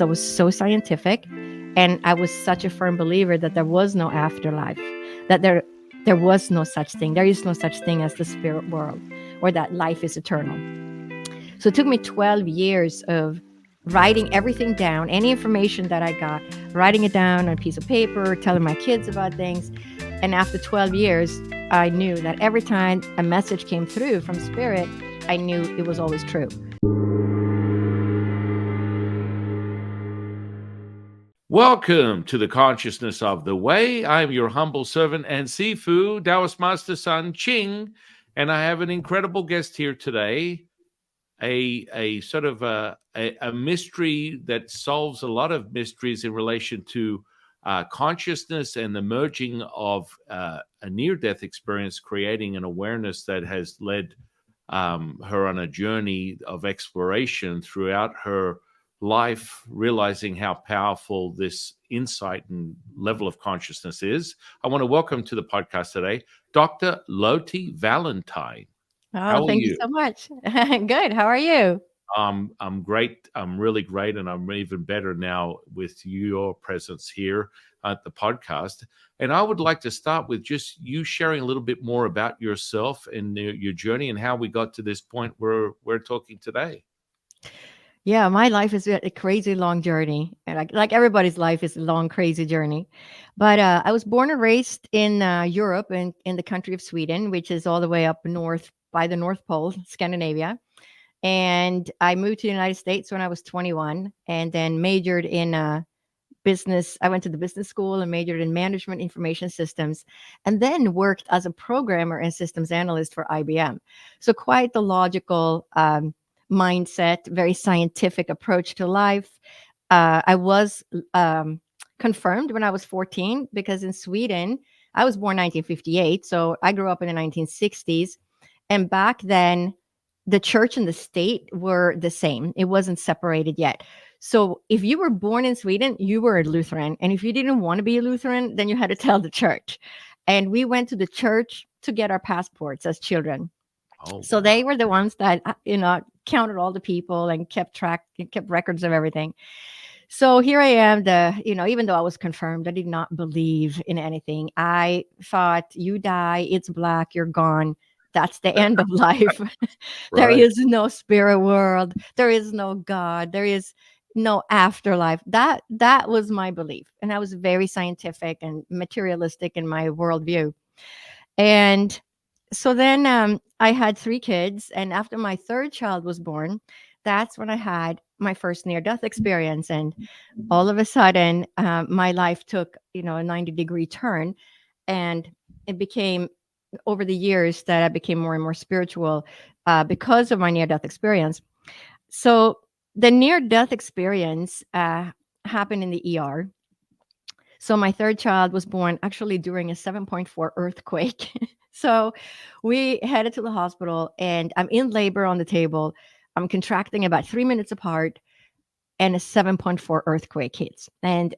I was so scientific, and I was such a firm believer that there was no afterlife, that there was no such thing. There is no such thing as the spirit world, or that life is eternal. So it took me 12 years of writing everything down, any information that I got, writing it down on a piece of paper, telling my kids about things. And after 12 years, I knew that every time a message came through from spirit, I knew it was always true. Welcome to the Consciousness of the Way. I'm your humble servant and Sifu, Taoist Master Sun Ching, and I have an incredible guest here today, a sort of a mystery that solves a lot of mysteries in relation to consciousness and the merging of a near-death experience, creating an awareness that has led her on a journey of exploration throughout her life, realizing how powerful this insight and level of consciousness is. I want to welcome to the podcast today, Dr. Lotte Valentine. Oh, thank you so much. Good. How are you? I'm great. I'm really great. And I'm even better now with your presence here at the podcast. And I would like to start with just you sharing a little bit more about yourself and your journey and how we got to this point where we're talking today. Yeah, my life is a crazy long journey. And like everybody's life is a long, crazy journey. But I was born and raised in Europe, in the country of Sweden, which is all the way up north by the North Pole, Scandinavia. And I moved to the United States when I was 21 and then majored in business. I went to the business school and majored in management information systems, and then worked as a programmer and systems analyst for IBM. So quite the logical mindset, very scientific approach to life. I was confirmed when I was 14 because in Sweden, I was born 1958. So I grew up in the 1960s. And back then, the church and the state were the same. It wasn't separated yet. So if you were born in Sweden, you were a Lutheran. And if you didn't want to be a Lutheran, then you had to tell the church. And we went to the church to get our passports as children. Oh, so wow. They were the ones that, counted all the people and kept records of everything. So here I am, even though I was confirmed, I did not believe in anything. I thought, you die, it's black, you're gone. That's the end of life. There Right. is no spirit world. There is no God. There is no afterlife. That was my belief. And I was very scientific and materialistic in my worldview. And so then I had 3 kids. And after my third child was born, that's when I had my first near-death experience. And all of a sudden, my life took, a 90-degree turn. And it became, over the years, that I became more and more spiritual because of my near-death experience. So the near-death experience happened in the ER. So my third child was born actually during a 7.4 earthquake. So we headed to the hospital, and I'm in labor on the table. I'm contracting about 3 minutes apart, and a 7.4 earthquake hits. And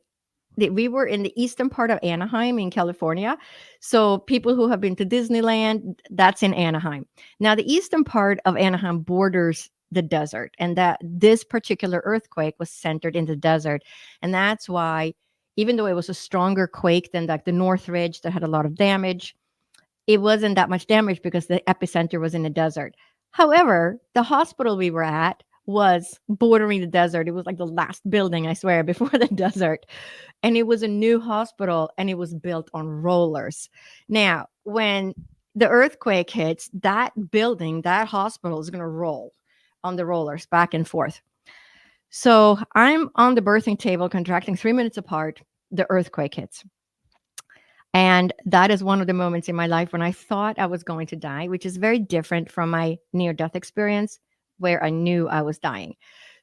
we were in the eastern part of Anaheim in California. So people who have been to Disneyland, that's in Anaheim. Now, the eastern part of Anaheim borders the desert, and that this particular earthquake was centered in the desert. And that's why, even though it was a stronger quake than like the North Ridge that had a lot of damage, it wasn't that much damage because the epicenter was in the desert. However, the hospital we were at was bordering the desert. It was like the last building, I swear, before the desert. And it was a new hospital, and it was built on rollers. Now, when the earthquake hits, that building, that hospital is going to roll on the rollers back and forth. So I'm on the birthing table, contracting 3 minutes apart. The earthquake hits. And that is one of the moments in my life when I thought I was going to die, which is very different from my near-death experience where I knew I was dying.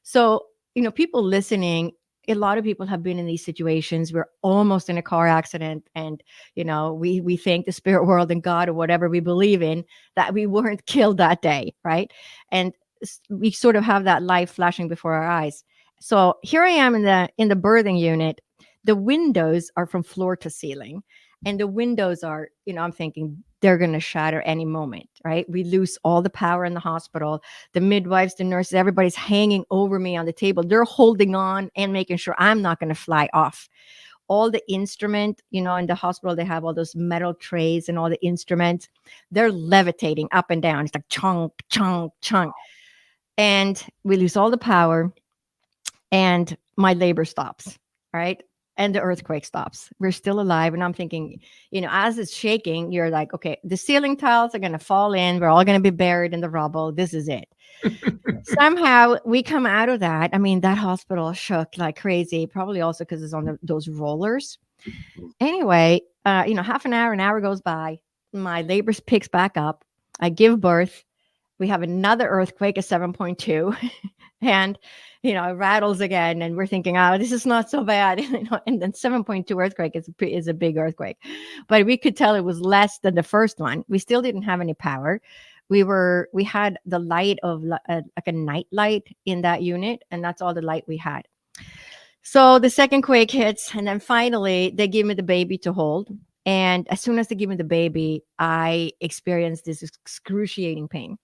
So, people listening, a lot of people have been in these situations. We're almost in a car accident, and, we thank the spirit world and God or whatever we believe in that we weren't killed that day, right? And we sort of have that life flashing before our eyes. So here I am in the birthing unit. The windows are from floor to ceiling. And the windows are, I'm thinking they're going to shatter any moment, right? We lose all the power in the hospital. The midwives, the nurses, everybody's hanging over me on the table. They're holding on and making sure I'm not going to fly off. All the instrument, in the hospital, they have all those metal trays and all the instruments. They're levitating up and down. It's like chunk, chunk, chunk. And we lose all the power and my labor stops, right? And the earthquake stops. We're still alive. And I'm thinking, as it's shaking, you're like, okay, the ceiling tiles are going to fall in. We're all going to be buried in the rubble. This is it. Somehow we come out of that. I mean, that hospital shook like crazy, probably also because it's on those rollers. Anyway, half an hour goes by. My labor picks back up. I give birth. We have another earthquake, a 7.2. And it rattles again, and we're thinking, oh, this is not so bad. And then 7.2 earthquake is a big earthquake, but we could tell it was less than the first one. We still didn't have any power. We had the light of like a night light in that unit, and that's all the light we had. So the second quake hits, and then finally they give me the baby to hold. And as soon as they give me the baby, I experienced this excruciating pain.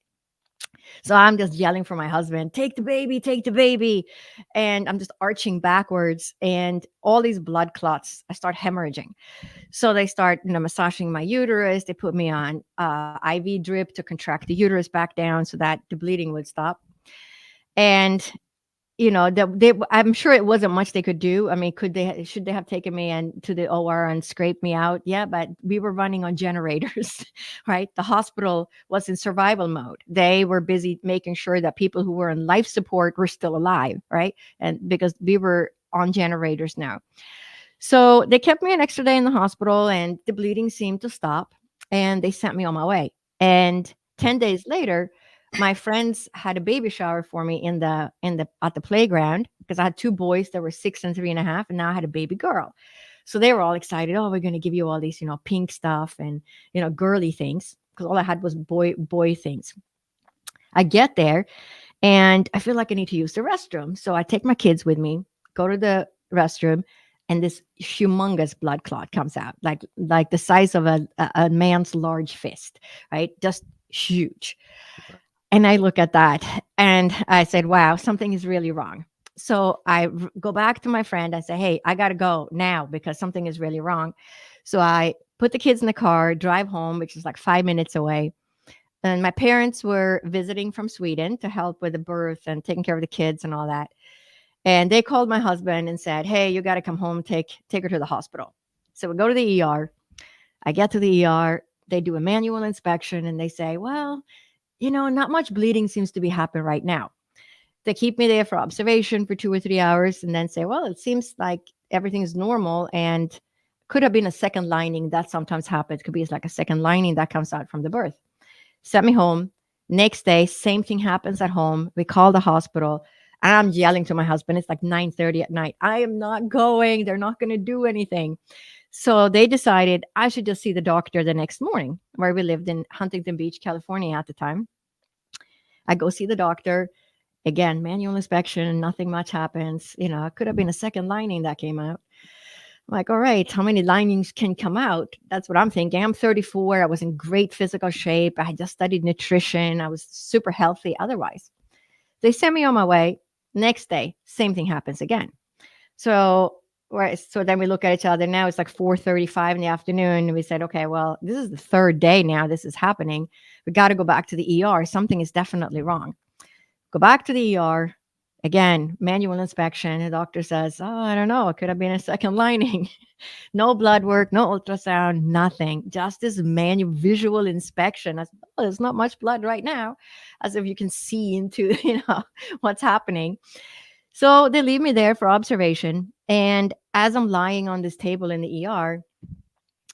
So I'm just yelling for my husband, take the baby, take the baby. And I'm just arching backwards, and all these blood clots, I start hemorrhaging. So they start, massaging my uterus. They put me on IV drip to contract the uterus back down so that the bleeding would stop. And I'm sure it wasn't much they could do. I mean, should they have taken me and to the OR and scraped me out? Yeah, but we were running on generators, right? The hospital was in survival mode. They were busy making sure that people who were on life support were still alive, right? And because we were on generators now. So they kept me an extra day in the hospital, and the bleeding seemed to stop, and they sent me on my way. And 10 days later, my friends had a baby shower for me at the playground, because I had two boys that were 6 and 3.5, and now I had a baby girl. So they were all excited. Oh, we're going to give you all these, pink stuff and, girly things, because all I had was boy things. I get there and I feel like I need to use the restroom. So I take my kids with me, go to the restroom, and this humongous blood clot comes out, like the size of a man's large fist, right? Just huge. And I look at that and I said, wow, something is really wrong. So I go back to my friend. I say, hey, I got to go now because something is really wrong. So I put the kids in the car, drive home, which is like 5 minutes away. And my parents were visiting from Sweden to help with the birth and taking care of the kids and all that. And they called my husband and said, hey, you got to come home, take her to the hospital. So we go to the ER. I get to the ER. They do a manual inspection and they say, well, not much bleeding seems to be happening right now. They keep me there for observation for 2 or 3 hours and then say, well, it seems like everything is normal and could have been a second lining. That sometimes happens. Could be like a second lining that comes out from the birth. Sent me home. Next day, same thing happens at home. We call the hospital. And I'm yelling to my husband. It's like 9:30 at night. I am not going. They're not going to do anything. So they decided I should just see the doctor the next morning, where we lived in Huntington Beach, California at the time. I go see the doctor. Again, manual inspection, nothing much happens. It could have been a second lining that came out. I'm like, all right, how many linings can come out? That's what I'm thinking. I'm 34. I was in great physical shape. I had just studied nutrition. I was super healthy otherwise. They send me on my way. Next day, same thing happens again. So then we look at each other. Now it's like 4:35 in the afternoon. And we said, okay, well, this is the third day now this is happening. We got to go back to the ER. Something is definitely wrong. Go back to the ER. Again, manual inspection. The doctor says, oh, I don't know. It could have been a second lining. No blood work, no ultrasound, nothing. Just this manual visual inspection. I said, oh, there's not much blood right now, as if you can see into, what's happening. So they leave me there for observation. And as I'm lying on this table in the ER,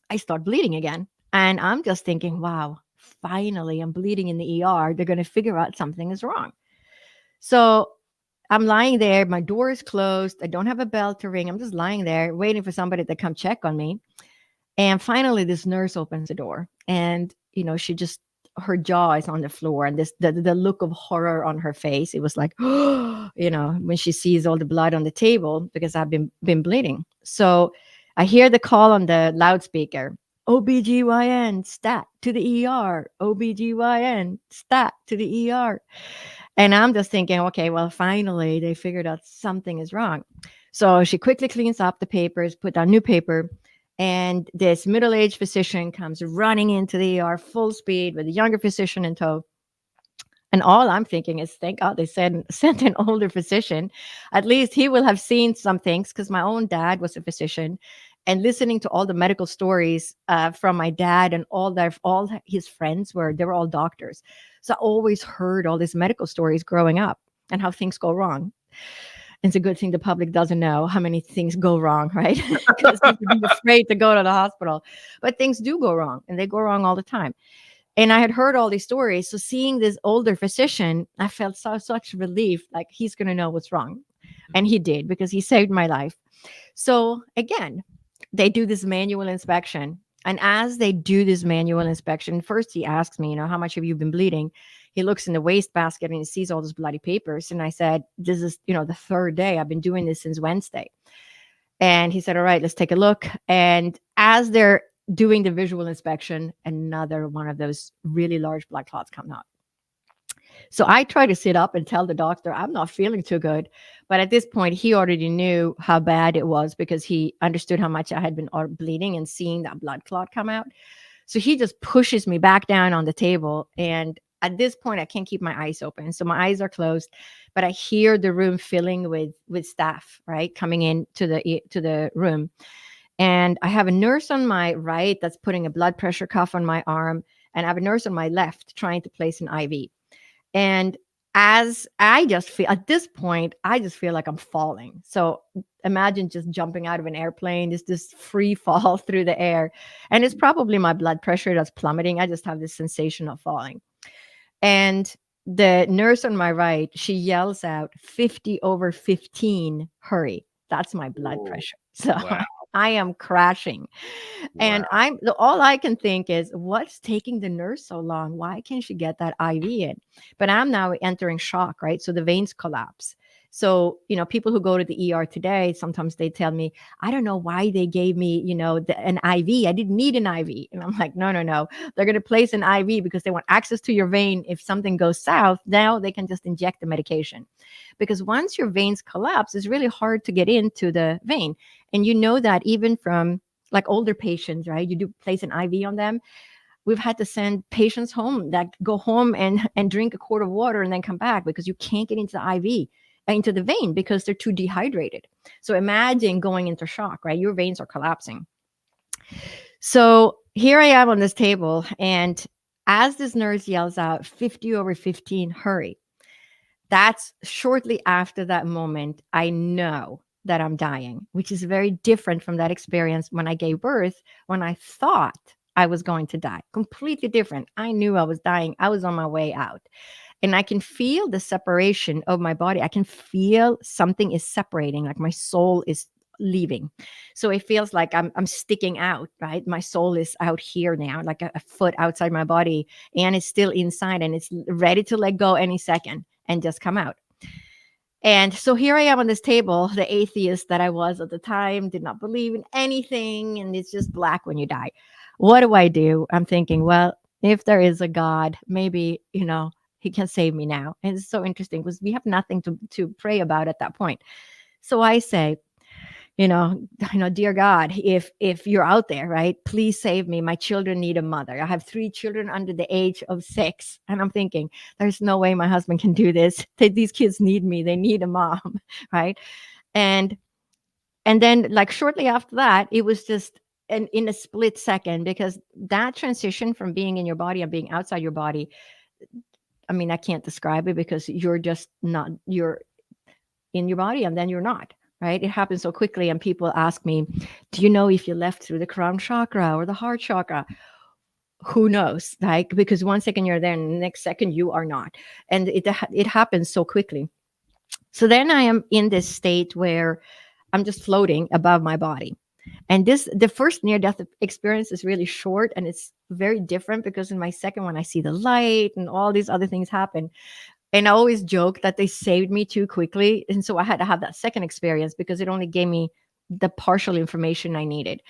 I start bleeding again. And I'm just thinking, wow, finally I'm bleeding in the ER. They're going to figure out something is wrong. So I'm lying there. My door is closed. I don't have a bell to ring. I'm just lying there waiting for somebody to come check on me. And finally, this nurse opens the door, and she just, her jaw is on the floor, and the look of horror on her face. It was like, when she sees all the blood on the table because I've been bleeding. So I hear the call on the loudspeaker. OBGYN, stat to the ER, OBGYN, stat to the ER. And I'm just thinking, okay, well, finally they figured out something is wrong. So she quickly cleans up the papers, put down new paper, and this middle-aged physician comes running into the ER full speed with a younger physician in tow. And all I'm thinking is, thank God they sent an older physician. At least he will have seen some things because my own dad was a physician, and listening to all the medical stories from my dad and all his friends they were all doctors. So I always heard all these medical stories growing up and how things go wrong. It's a good thing the public doesn't know how many things go wrong, right? Because you would be afraid to go to the hospital. But things do go wrong, and they go wrong all the time. And I had heard all these stories. So seeing this older physician, I felt such relief, like he's going to know what's wrong. And he did, because he saved my life. So again, they do this manual inspection. And as they do this manual inspection, first he asks me, how much have you been bleeding? He looks in the wastebasket and he sees all those bloody papers. And I said, this is, the third day. I've been doing this since Wednesday. And he said, all right, let's take a look. And as they're doing the visual inspection, another one of those really large blood clots come out. So I try to sit up and tell the doctor, I'm not feeling too good. But at this point, he already knew how bad it was because he understood how much I had been bleeding and seeing that blood clot come out. So he just pushes me back down on the table. And at this point, I can't keep my eyes open. So my eyes are closed, but I hear the room filling with staff, right, coming in to the room. And I have a nurse on my right that's putting a blood pressure cuff on my arm. And I have a nurse on my left trying to place an IV. And as I just feel at this point, I just feel like I'm falling. So imagine just jumping out of an airplane, it's this free fall through the air. And it's probably my blood pressure that's plummeting. I just have this sensation of falling. And the nurse on my right, she yells out 50/15, hurry. That's my blood Oh, pressure. So wow. I am crashing. Wow. And all I can think is, what's taking the nurse so long? Why can't she get that IV in? But I'm now entering shock, right? So the veins collapse. So, people who go to the ER today, sometimes they tell me, I don't know why they gave me, an IV. I didn't need an IV. And I'm like, no, no, no. They're going to place an IV because they want access to your vein. If something goes south, now they can just inject the medication. Because once your veins collapse, it's really hard to get into the vein. And you know that even from like older patients, right? You do place an IV on them. We've had to send patients home that go home and drink a quart of water and then come back because you can't get into the IV, into the vein, because they're too dehydrated. So imagine going into shock, right? Your veins are collapsing. So here I am on this table, and as this nurse yells out 50/15, hurry, that's shortly after that moment, I know that I'm dying, which is very different from that experience when I gave birth, when I thought I was going to die. Completely different. I knew I was dying. I was on my way out. And I can feel the separation of my body. I can feel something is separating, like my soul is leaving. So it feels like I'm sticking out, right? My soul is out here now, like a foot outside my body, and it's still inside and it's ready to let go any second and just come out. And so here I am on this table, the atheist that I was at the time, did not believe in anything, and it's just black when you die. What do? I'm thinking, well, if there is a God, maybe, he can save me now. And it's so interesting because we have nothing to pray about at that point. So I say, dear God, if you're out there, right, please save me. My children need a mother. I have 3 children under the age of 6, and I'm thinking, there's no way my husband can do this. These kids need me. They need a mom, right? And then, like, shortly after that, it was just in a split second, because that transition from being in your body and being outside your body, I mean, I can't describe it, because you're just not, you're in your body and then you're not, right? It happens so quickly. And people ask me, do you know if you left through the crown chakra or the heart chakra? Who knows? Like, because one second you're there and the next second you are not. And it happens so quickly. So then I am in this state where I'm just floating above my body. And the first near death experience is really short, and it's very different because in my second one, I see the light and all these other things happen. And I always joke that they saved me too quickly. And so I had to have that second experience because it only gave me the partial information I needed.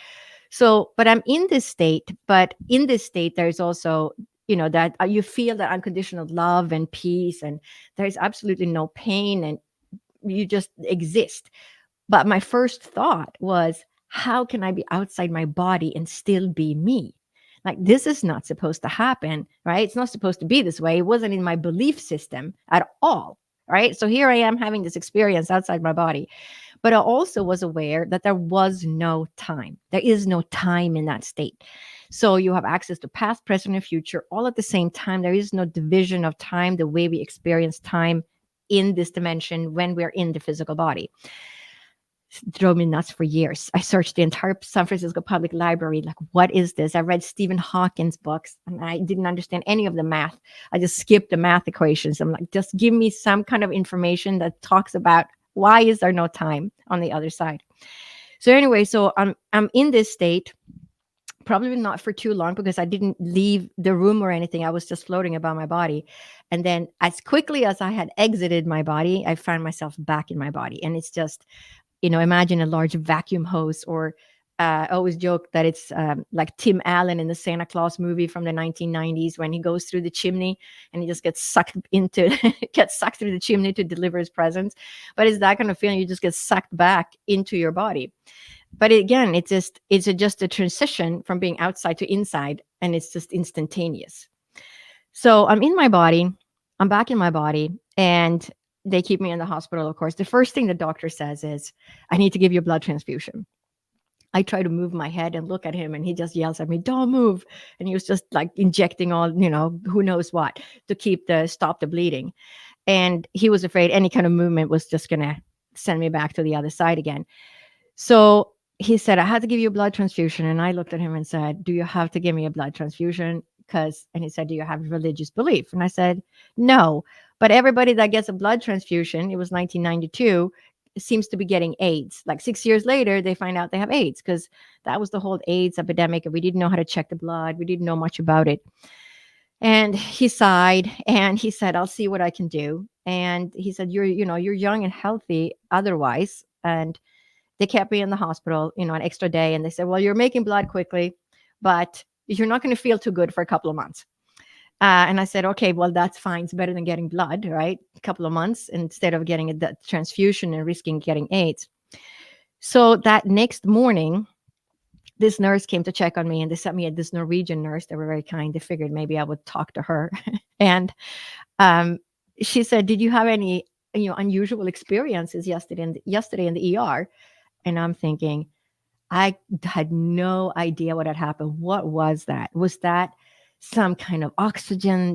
So, but I'm in this state, but in this state, there's also, that you feel that unconditional love and peace, and there's absolutely no pain, and you just exist. But my first thought was, how can I be outside my body and still be me? Like, this is not supposed to happen, right? It's not supposed to be this way. It wasn't in my belief system at all, right? So here I am having this experience outside my body. But I also was aware that there was no time. There is no time in that state. So you have access to past, present, and future all at the same time. There is no division of time the way we experience time in this dimension when we're in the physical body. Drove me nuts for years. I searched the entire San Francisco Public Library, like, what is this? I read Stephen Hawking's books, and I didn't understand any of the math. I just skipped the math equations. I'm like, just give me some kind of information that talks about why is there no time on the other side. So anyway, so I'm in this state, probably not for too long, because I didn't leave the room or anything. I was just floating about my body. And then as quickly as I had exited my body, I found myself back in my body. And it's just, imagine a large vacuum hose, or I always joke that it's like Tim Allen in the Santa Claus movie from the 1990s, when he goes through the chimney and he just gets sucked gets sucked through the chimney to deliver his presents. But it's that kind of feeling. You just get sucked back into your body. But again, it's just a transition from being outside to inside, and it's just instantaneous. So I'm in my body, I'm back in my body, and they keep me in the hospital, of course. The first thing the doctor says is, I need to give you a blood transfusion. I try to move my head and look at him, and he just yells at me, don't move. And he was just like injecting all, who knows what to stop the bleeding. And he was afraid any kind of movement was just going to send me back to the other side again. So he said, I had to give you a blood transfusion. And I looked at him and said, do you have to give me a blood transfusion? And he said, do you have religious belief? And I said, no. But everybody that gets a blood transfusion, it was 1992, seems to be getting AIDS. Like 6 years later, they find out they have AIDS, because that was the whole AIDS epidemic. And we didn't know how to check the blood. We didn't know much about it. And he sighed and he said, I'll see what I can do. And he said, you're young and healthy otherwise. And they kept me in the hospital, an extra day. And they said, well, you're making blood quickly, but you're not going to feel too good for a couple of months. And I said, okay, well, that's fine. It's better than getting blood, right? A couple of months instead of getting a transfusion and risking getting AIDS. So that next morning, this nurse came to check on me, and they sent me this Norwegian nurse. They were very kind. They figured maybe I would talk to her. And she said, did you have any unusual experiences yesterday in the ER? And I'm thinking, I had no idea what had happened. What was that? Was that some kind of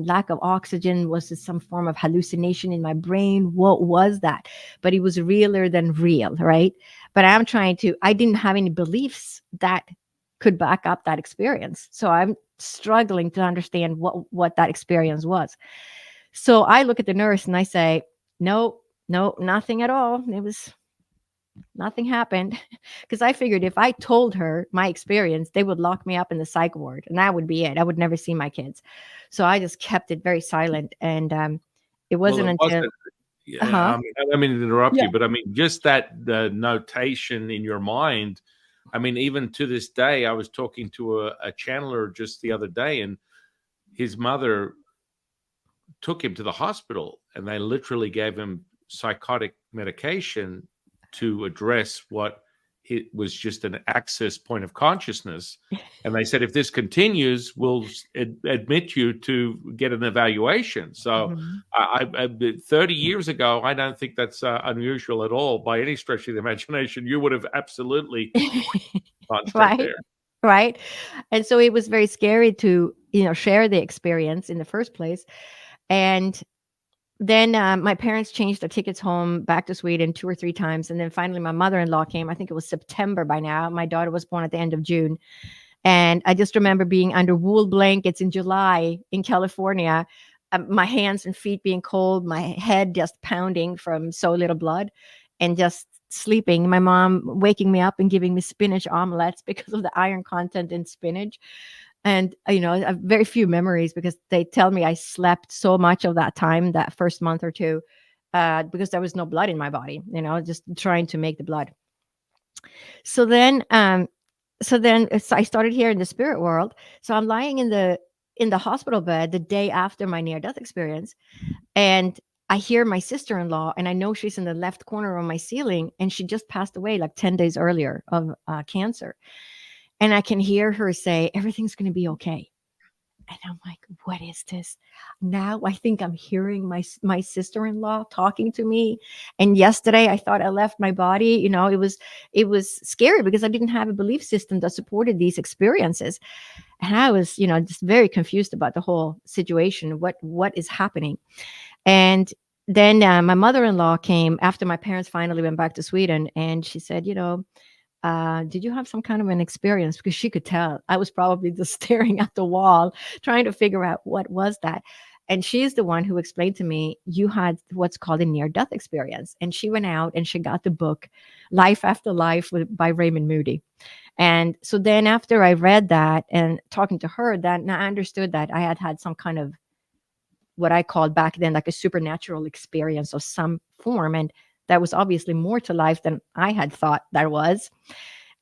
lack of oxygen? Was it some form of hallucination in my brain? What was that? But it was realer than real, right? But I didn't have any beliefs that could back up that experience. So I'm struggling to understand what that experience was. So I look at the nurse and I say, no, nothing at all. Nothing happened, because I figured if I told her my experience, they would lock me up in the psych ward, and that would be it. I would never see my kids. So I just kept it very silent. And it Well, wasn't it until, wasn't. Yeah, uh-huh. I mean to interrupt Yeah. you, but I mean just that the notation in your mind. I mean, even to this day, I was talking to a channeler just the other day, and his mother took him to the hospital, and they literally gave him psychotic medication to address what it was just an access point of consciousness. And they said, if this continues, we'll admit you to get an evaluation. So Mhm. 30 years ago, I don't think that's unusual at all by any stretch of the imagination. You would have absolutely gone straight Right. there. Right. And so it was very scary to, share the experience in the first place. And then my parents changed their tickets home back to Sweden 2 or 3 times. And then finally, my mother in law came. I think it was September by now. My daughter was born at the end of June. And I just remember being under wool blankets in July in California, my hands and feet being cold, my head just pounding from so little blood, and just sleeping. My mom waking me up and giving me spinach omelets because of the iron content in spinach. And, I have very few memories, because they tell me I slept so much of that time, that first month or two, because there was no blood in my body, just trying to make the blood. So then so then I started here in the spirit world. So I'm lying in the hospital bed the day after my near death experience, and I hear my sister-in-law, and I know she's in the left corner of my ceiling, and she just passed away like 10 days earlier of cancer. And I can hear her say, everything's going to be okay. And I'm like, what is this? Now I think I'm hearing my sister-in-law talking to me. And yesterday I thought I left my body. It was scary because I didn't have a belief system that supported these experiences. And I was, just very confused about the whole situation. What is happening? And then my mother-in-law came after my parents finally went back to Sweden, and she said, did you have some kind of an experience? Because she could tell I was probably just staring at the wall, trying to figure out what was that. And she's the one who explained to me, you had what's called a near death experience. And she went out and she got the book Life After Life by Raymond Moody. And so then after I read that and talking to her, then I understood that I had had some kind of what I called back then like a supernatural experience of some form. And that was obviously more to life than I had thought there was.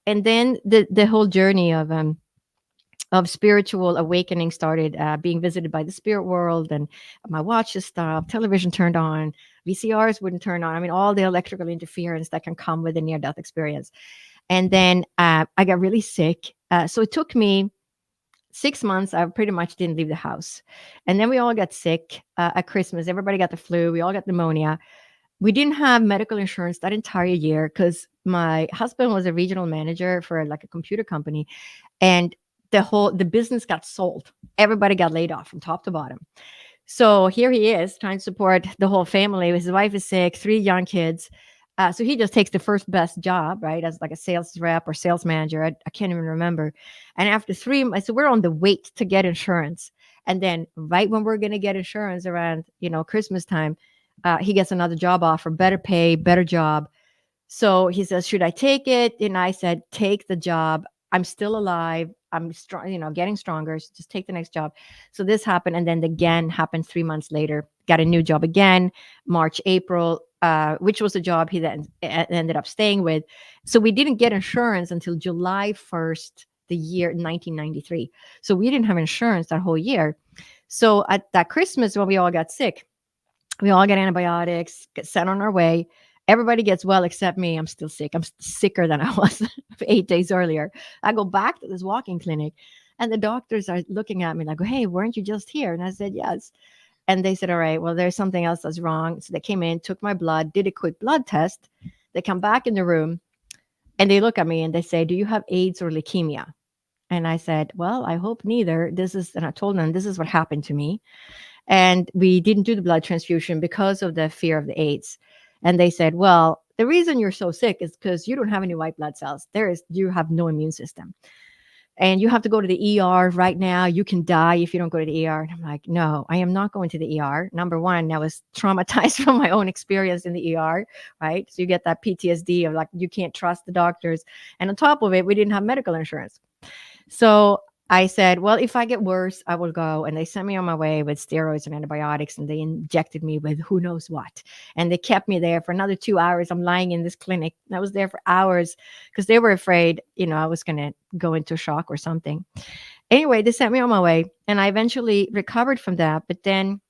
And then the whole journey of spiritual awakening started, being visited by the spirit world, and my watches stopped, television turned on, VCRs wouldn't turn on. I mean, all the electrical interference that can come with a near death experience. And then I got really sick. So it took me 6 months. I pretty much didn't leave the house. And then we all got sick at Christmas. Everybody got the flu. We all got pneumonia. We didn't have medical insurance that entire year because my husband was a regional manager for like a computer company, and the business got sold. Everybody got laid off from top to bottom. So here he is trying to support the whole family. His wife is sick, 3 young kids. So he just takes the first best job, right, as like a sales rep or sales manager. I can't even remember. And after 3 months, so we're on the wait to get insurance. And then right when we're going to get insurance around, Christmas time, he gets another job offer, better pay, better job. So he says, should I take it? And I said, take the job. I'm still alive. I'm strong, getting stronger. So just take the next job. So this happened. And then again happened 3 months later, got a new job again, March, April, which was a job he then ended up staying with. So we didn't get insurance until July 1st, the year 1993. So we didn't have insurance that whole year. So at that Christmas, when we all got sick, we all get antibiotics, get sent on our way. Everybody gets well except me. I'm still sick. I'm sicker than I was 8 days earlier. I go back to this walking clinic, and the doctors are looking at me like, hey, weren't you just here? And I said, yes. And they said, all right, well, there's something else that's wrong. So they came in, took my blood, did a quick blood test. They come back in the room and they look at me and they say, do you have AIDS or leukemia? And I said, well, I hope neither. And I told them, this is what happened to me. And we didn't do the blood transfusion because of the fear of the AIDS. And they said, well, the reason you're so sick is because you don't have any white blood cells. You have no immune system. And you have to go to the ER right now. You can die if you don't go to the ER. And I'm like, no, I am not going to the ER. Number one, I was traumatized from my own experience in the ER, right? So you get that PTSD of like, you can't trust the doctors. And on top of it, we didn't have medical insurance. So I said, well, if I get worse, I will go. And they sent me on my way with steroids and antibiotics, and they injected me with who knows what. And they kept me there for another 2 hours. I'm lying in this clinic. I was there for hours because they were afraid, I was going to go into shock or something. Anyway, they sent me on my way, and I eventually recovered from that. But then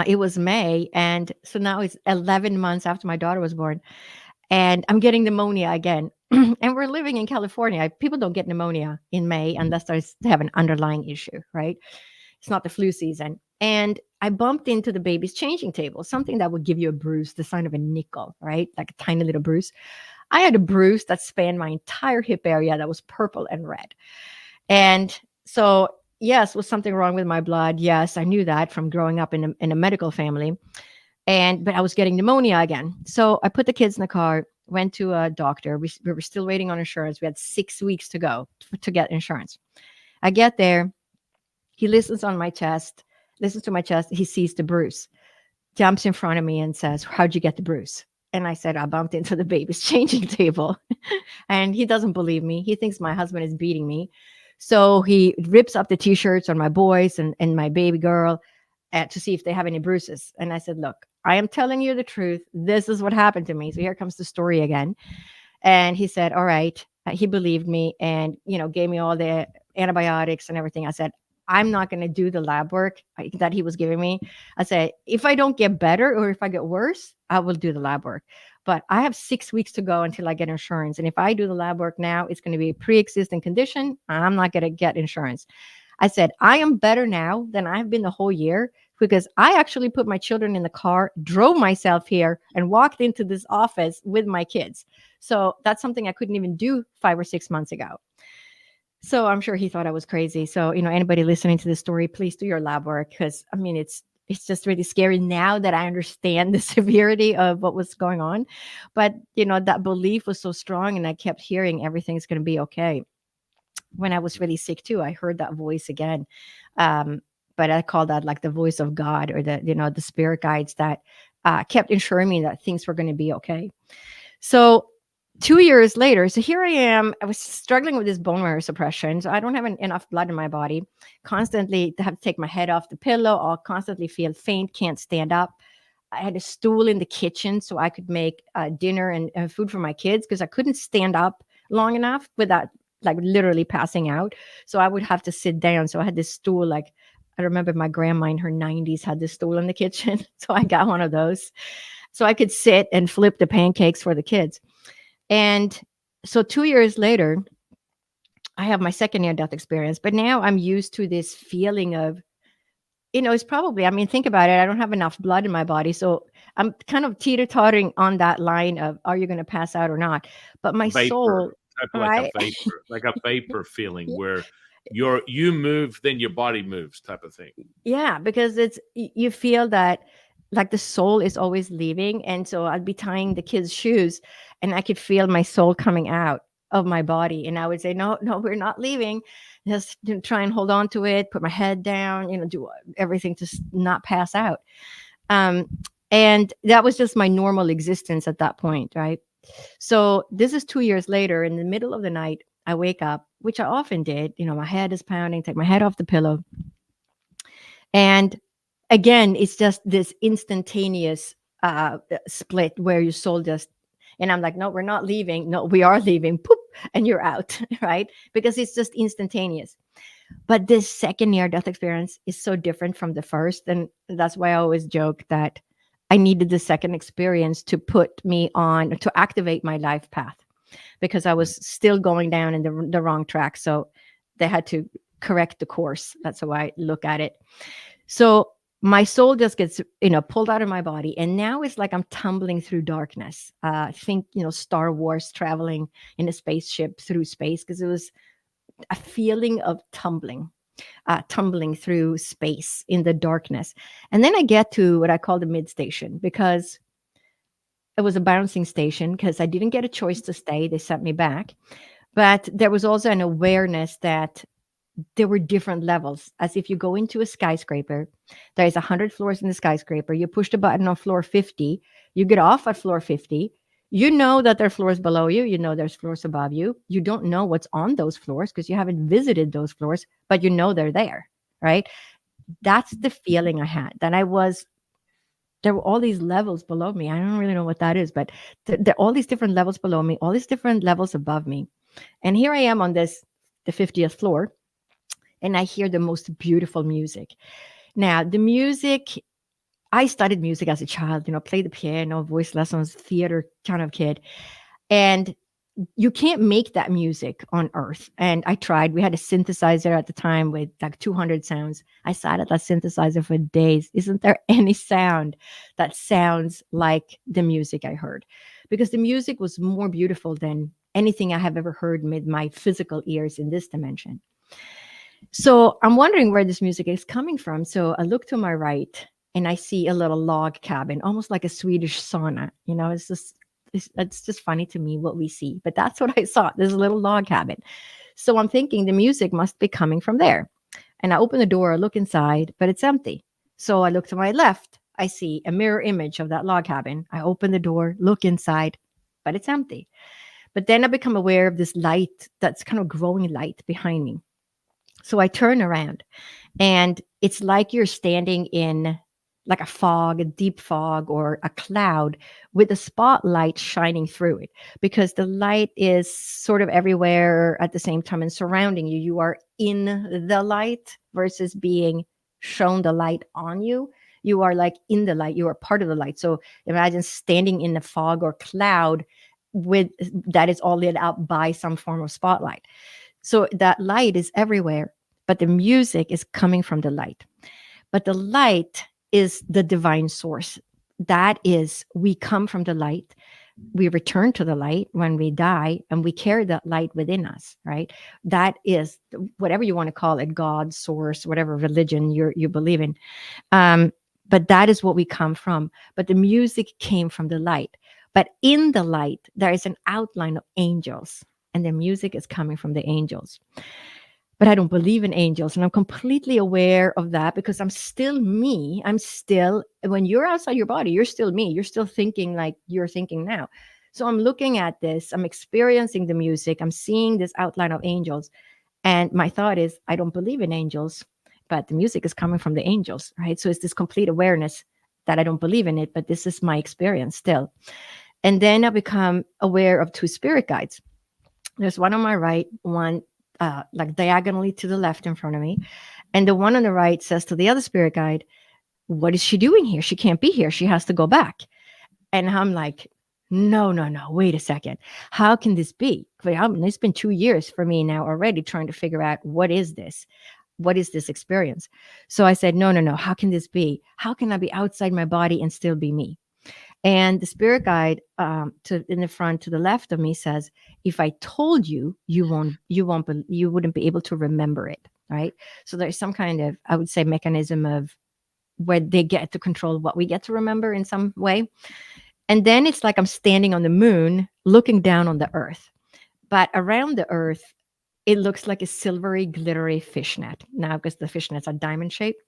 it was May. And so now it's 11 months after my daughter was born, and I'm getting pneumonia again. And we're living in California. People don't get pneumonia in May unless they have an underlying issue, right? It's not the flu season. And I bumped into the baby's changing table, something that would give you a bruise, the sign of a nickel, right? Like a tiny little bruise. I had a bruise that spanned my entire hip area that was purple and red. And so, yes, was something wrong with my blood? Yes, I knew that from growing up in a medical family. But I was getting pneumonia again. So I put the kids in the car, went to a doctor. We were still waiting on insurance. We had 6 weeks to go to get insurance. I get there. He listens to my chest. He sees the bruise, jumps in front of me and says, how'd you get the bruise? And I said, I bumped into the baby's changing table. And he doesn't believe me. He thinks my husband is beating me. So he rips up the t-shirts on my boys and my baby girl to see if they have any bruises. And I said, look, I am telling you the truth. This is what happened to me. So here comes the story again. And he said, all right, He believed me and, gave me all the antibiotics and everything. I said, I'm not going to do the lab work that he was giving me. I said, if I don't get better or if I get worse, I will do the lab work. But I have 6 weeks to go until I get insurance. And if I do the lab work now, it's going to be a pre-existing condition. I'm not going to get insurance. I said, I am better now than I've been the whole year because I actually put my children in the car, drove myself here, and walked into this office with my kids. So that's something I couldn't even do 5 or 6 months ago. So I'm sure he thought I was crazy. So, anybody listening to this story, please do your lab work because I mean, it's just really scary now that I understand the severity of what was going on. But, that belief was so strong and I kept hearing everything's going to be okay. When I was really sick too, I heard that voice again. Um, but I call that like the voice of God or the spirit guides that kept ensuring me that things were going to be okay. So 2 years later, so here I am. I was struggling with this bone marrow suppression. So I don't have enough blood in my body. Constantly have to take my head off the pillow. I'll constantly feel faint, can't stand up. I had a stool in the kitchen so I could make dinner and food for my kids because I couldn't stand up long enough without like literally passing out. So I would have to sit down. So I had this stool, like I remember my grandma in her 90s had this stool in the kitchen. So I got one of those. So I could sit and flip the pancakes for the kids. And so 2 years later, I have my second near death experience, but now I'm used to this feeling of, it's probably, I mean, think about it. I don't have enough blood in my body. So I'm kind of teeter-tottering on that line of, are you going to pass out or not? But my soul, Vapor, type of right? like a vapor feeling where you move, then your body moves, type of thing. Yeah, because you feel that like the soul is always leaving. And so I'd be tying the kids' shoes and I could feel my soul coming out of my body. And I would say, no, no, we're not leaving. Just try and hold on to it, put my head down, do everything to not pass out. Um, and that was just my normal existence at that point, right? So this is 2 years later, in the middle of the night, I wake up, which I often did. My head is pounding, take my head off the pillow. And again, it's just this instantaneous split where your soul just, and I'm like, no, we're not leaving. No, we are leaving. Poop, and you're out, right? Because it's just instantaneous. But this second near death experience is so different from the first. And that's why I always joke that I needed the second experience to put me on, to activate my life path because I was still going down in the wrong track. So they had to correct the course. That's how I look at it. So my soul just gets, pulled out of my body. And now it's like I'm tumbling through darkness. Think, Star Wars traveling in a spaceship through space, because it was a feeling of tumbling through space in the darkness. And then I get to what I call the mid station because it was a bouncing station because I didn't get a choice to stay. They sent me back. But there was also an awareness that there were different levels. As if you go into a skyscraper, there's 100 floors in the skyscraper. You push the button on floor 50. You get off at floor 50. You know that there are floors below you. You know there's floors above you. You don't know what's on those floors because you haven't visited those floors, but you know they're there, right? That's the feeling I had. That there were all these levels below me. I don't really know what that is, but there are all these different levels below me, all these different levels above me. And here I am on the 50th floor, and I hear the most beautiful music. Now, the music, I studied music as a child, played the piano, voice lessons, theater kind of kid. And you can't make that music on earth. And I tried. We had a synthesizer at the time with like 200 sounds. I sat at that synthesizer for days. Isn't there any sound that sounds like the music I heard? Because the music was more beautiful than anything I have ever heard with my physical ears in this dimension. So I'm wondering where this music is coming from. So I look to my right and I see a little log cabin, almost like a Swedish sauna. It's just funny to me what we see, but that's what I saw. There's a little log cabin. So I'm thinking the music must be coming from there. And I open the door, I look inside, but it's empty. So I look to my left. I see a mirror image of that log cabin. I open the door, look inside, but it's empty. But then I become aware of this light that's kind of growing light behind me. So I turn around and it's like you're standing in like a fog, a deep fog, or a cloud with a spotlight shining through it, because the light is sort of everywhere at the same time and surrounding you. You are in the light versus being shown the light on you. You are like in the light, you are part of the light. So imagine standing in a fog or cloud with that is all lit up by some form of spotlight. So that light is everywhere, but the music is coming from the light. But the light is the divine source. That is, we come from the light. We return to the light when we die, and we carry that light within us, right? That is whatever you want to call it, God, source, whatever religion you believe in. Um, but that is what we come from. But the music came from the light. But in the light, there is an outline of angels, and the music is coming from the angels. But I don't believe in angels. And I'm completely aware of that because I'm still me. I'm still, when you're outside your body, you're still me. You're still thinking like you're thinking now. So I'm looking at this, I'm experiencing the music, I'm seeing this outline of angels. And my thought is, I don't believe in angels, but the music is coming from the angels, right? So it's this complete awareness that I don't believe in it, but this is my experience still. And then I become aware of two spirit guides. There's one on my right, one like diagonally to the left in front of me. And the one on the right says to the other spirit guide, what is she doing here? She can't be here. She has to go back. And I'm like, no, no, no, wait a second. How can this be? It's been 2 years for me now already trying to figure out what is this? What is this experience? So I said, no, no, no. How can this be? How can I be outside my body and still be me? And the spirit guide to in the front to the left of me says, if I told you, you wouldn't be able to remember it. Right. So there's some kind of, I would say, mechanism of where they get to control what we get to remember in some way. And then it's like I'm standing on the moon looking down on the earth. But around the earth, it looks like a silvery, glittery fishnet. Now, because the fishnets are diamond shaped.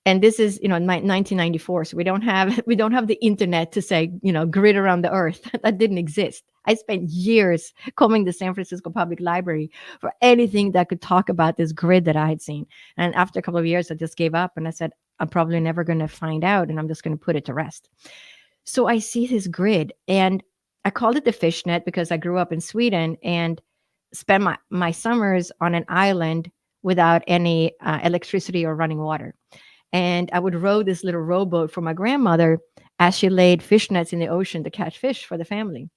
And this is, in 1994. So we don't have the internet to say, grid around the earth. That didn't exist. I spent years combing the San Francisco Public Library for anything that could talk about this grid that I had seen. And after a couple of years, I just gave up and I said, I'm probably never going to find out and I'm just going to put it to rest. So I see this grid and I called it the fishnet because I grew up in Sweden and spent my summers on an island without any electricity or running water. And I would row this little rowboat for my grandmother as she laid fishnets in the ocean to catch fish for the family.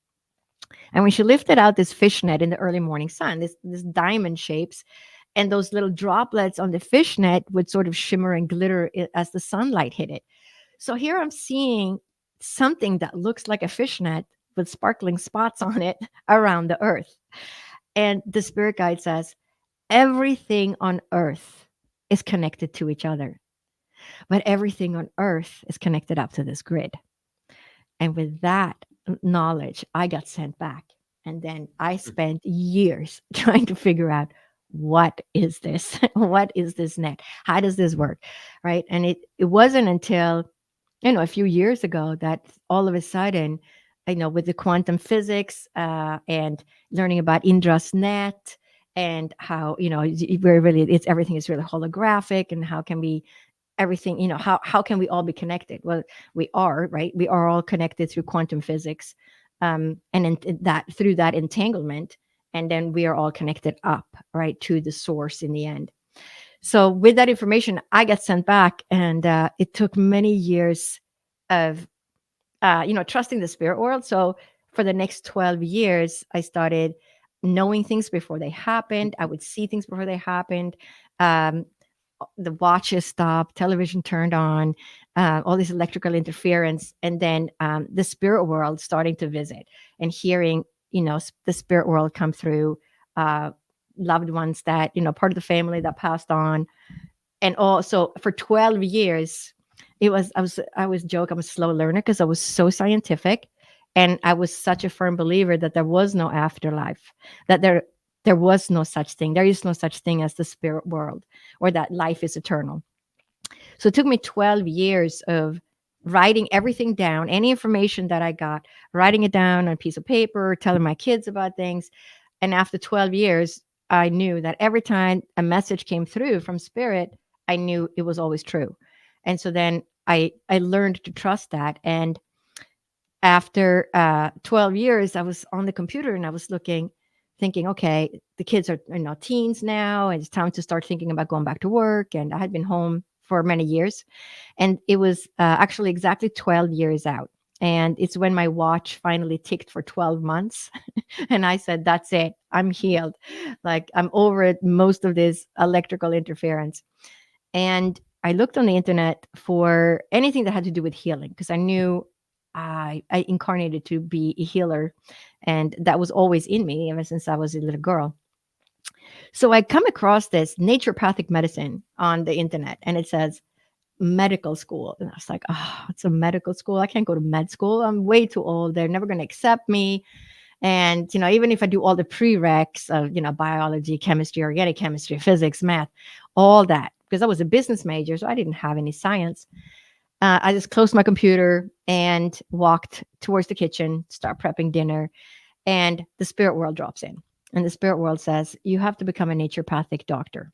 And when she lifted out this fishnet in the early morning sun, this diamond shapes, and those little droplets on the fishnet would sort of shimmer and glitter as the sunlight hit it. So here I'm seeing something that looks like a fishnet with sparkling spots on it around the earth. And the spirit guide says, everything on earth is connected to each other, but everything on earth is connected up to this grid. And with that knowledge, I got sent back. And then I spent years trying to figure out what is this? What is this net? How does this work? Right. And it wasn't until, a few years ago that all of a sudden, with the quantum physics and learning about Indra's net and how, we're really, it's everything is really holographic and how can we everything, how can we all be connected? Well, we are, right? We are all connected through quantum physics, and in that through that entanglement, and then we are all connected up, right, to the source in the end. So with that information, I got sent back, and it took many years of trusting the spirit world. So for the next 12 years, I started knowing things before they happened. I would see things before they happened. um, the watches stopped, television turned on, all this electrical interference, and then the spirit world starting to visit and hearing, the spirit world come through, uh, loved ones that, part of the family that passed on. And also for 12 years, I was joke, I'm a slow learner because I was so scientific. And I was such a firm believer that there was no afterlife, that there was no such thing. There is no such thing as the spirit world or that life is eternal. So it took me 12 years of writing everything down, any information that I got, writing it down on a piece of paper, telling my kids about things. And after 12 years, I knew that every time a message came through from spirit, I knew it was always true. And so then I learned to trust that. And after 12 years, I was on the computer and I was looking, thinking, okay, the kids are teens now, and it's time to start thinking about going back to work. And I had been home for many years, and it was actually exactly 12 years out. And it's when my watch finally ticked for 12 months. And I said, that's it. I'm healed. Like, I'm over it, most of this electrical interference. And I looked on the internet for anything that had to do with healing because I knew I incarnated to be a healer. And that was always in me ever since I was a little girl. So I come across this naturopathic medicine on the internet, and it says medical school. And I was like, oh, it's a medical school. I can't go to med school. I'm way too old. They're never going to accept me. And, even if I do all the prereqs of, biology, chemistry, organic chemistry, physics, math, all that, because I was a business major, so I didn't have any science. I just closed my computer and walked towards the kitchen, start prepping dinner, and the spirit world drops in. And the spirit world says, you have to become a naturopathic doctor.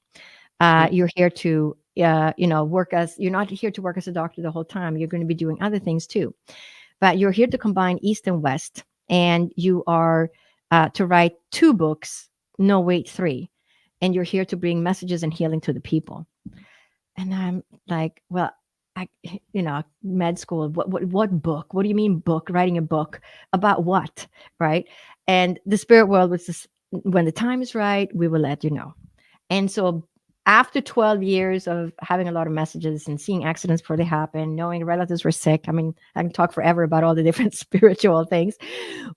You're here to, you're not here to work as a doctor the whole time. You're going to be doing other things too. But you're here to combine East and West, and you are to write 2 books, no, wait, 3. And you're here to bring messages and healing to the people. And I'm like, well, I, med school, what book? What do you mean book? Writing a book about what? Right. And the spirit world was just, when the time is right, we will let you know. And so after 12 years of having a lot of messages and seeing accidents before they happen, knowing relatives were sick, I mean, I can talk forever about all the different spiritual things,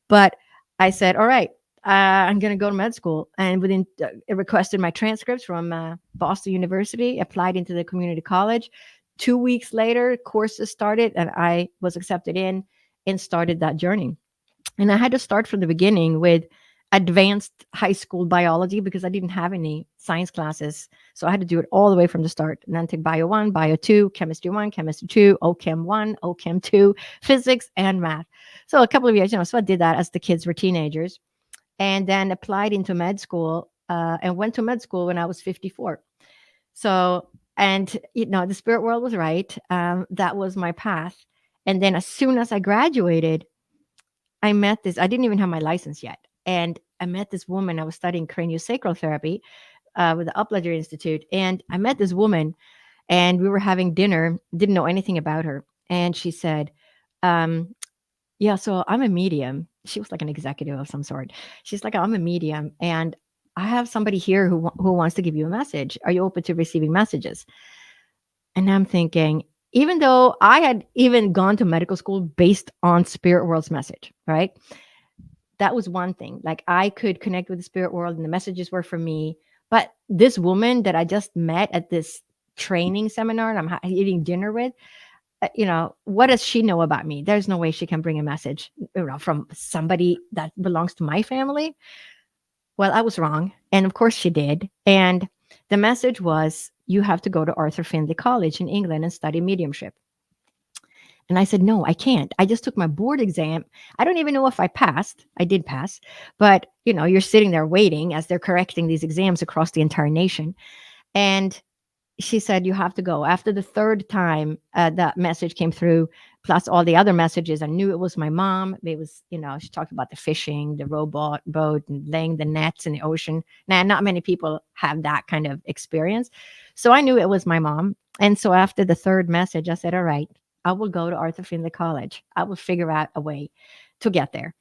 but I said, all right, I'm going to go to med school. And within, it requested my transcripts from Boston University, applied into the community college. 2 weeks later, courses started, and I was accepted in and started that journey. And I had to start from the beginning with advanced high school biology because I didn't have any science classes. So I had to do it all the way from the start, and then take bio 1, bio 2, chemistry 1, chemistry 2, OChem 1, OChem 2, physics, and math. So a couple of years, so I did that as the kids were teenagers, and then applied into med school and went to med school when I was 54. So, and the spirit world was right. That was my path. And then as soon as I graduated, I met this, I didn't even have my license yet. And I met this woman. I was studying craniosacral therapy with the Upledger Institute. And I met this woman, and we were having dinner, didn't know anything about her. And she said, yeah, so I'm a medium. She was like an executive of some sort. She's like, I'm a medium, and I have somebody here who wants to give you a message. Are you open to receiving messages? And I'm thinking, even though I had even gone to medical school based on spirit world's message, right? That was one thing. Like, I could connect with the spirit world and the messages were for me. But this woman that I just met at this training seminar and I'm eating dinner with, what does she know about me? There's no way she can bring a message, from somebody that belongs to my family. Well, I was wrong. And of course she did. And the message was, you have to go to Arthur Findlay College in England and study mediumship. And I said, no, I can't. I just took my board exam. I don't even know if I passed. I did pass. But, you're sitting there waiting as they're correcting these exams across the entire nation. And she said, you have to go. After the third time that message came through, plus all the other messages, I knew it was my mom. It was, she talked about the fishing, the robot boat, and laying the nets in the ocean. Now, not many people have that kind of experience. So I knew it was my mom. And so after the third message, I said, all right, I will go to Arthur Findlay College. I will figure out a way to get there.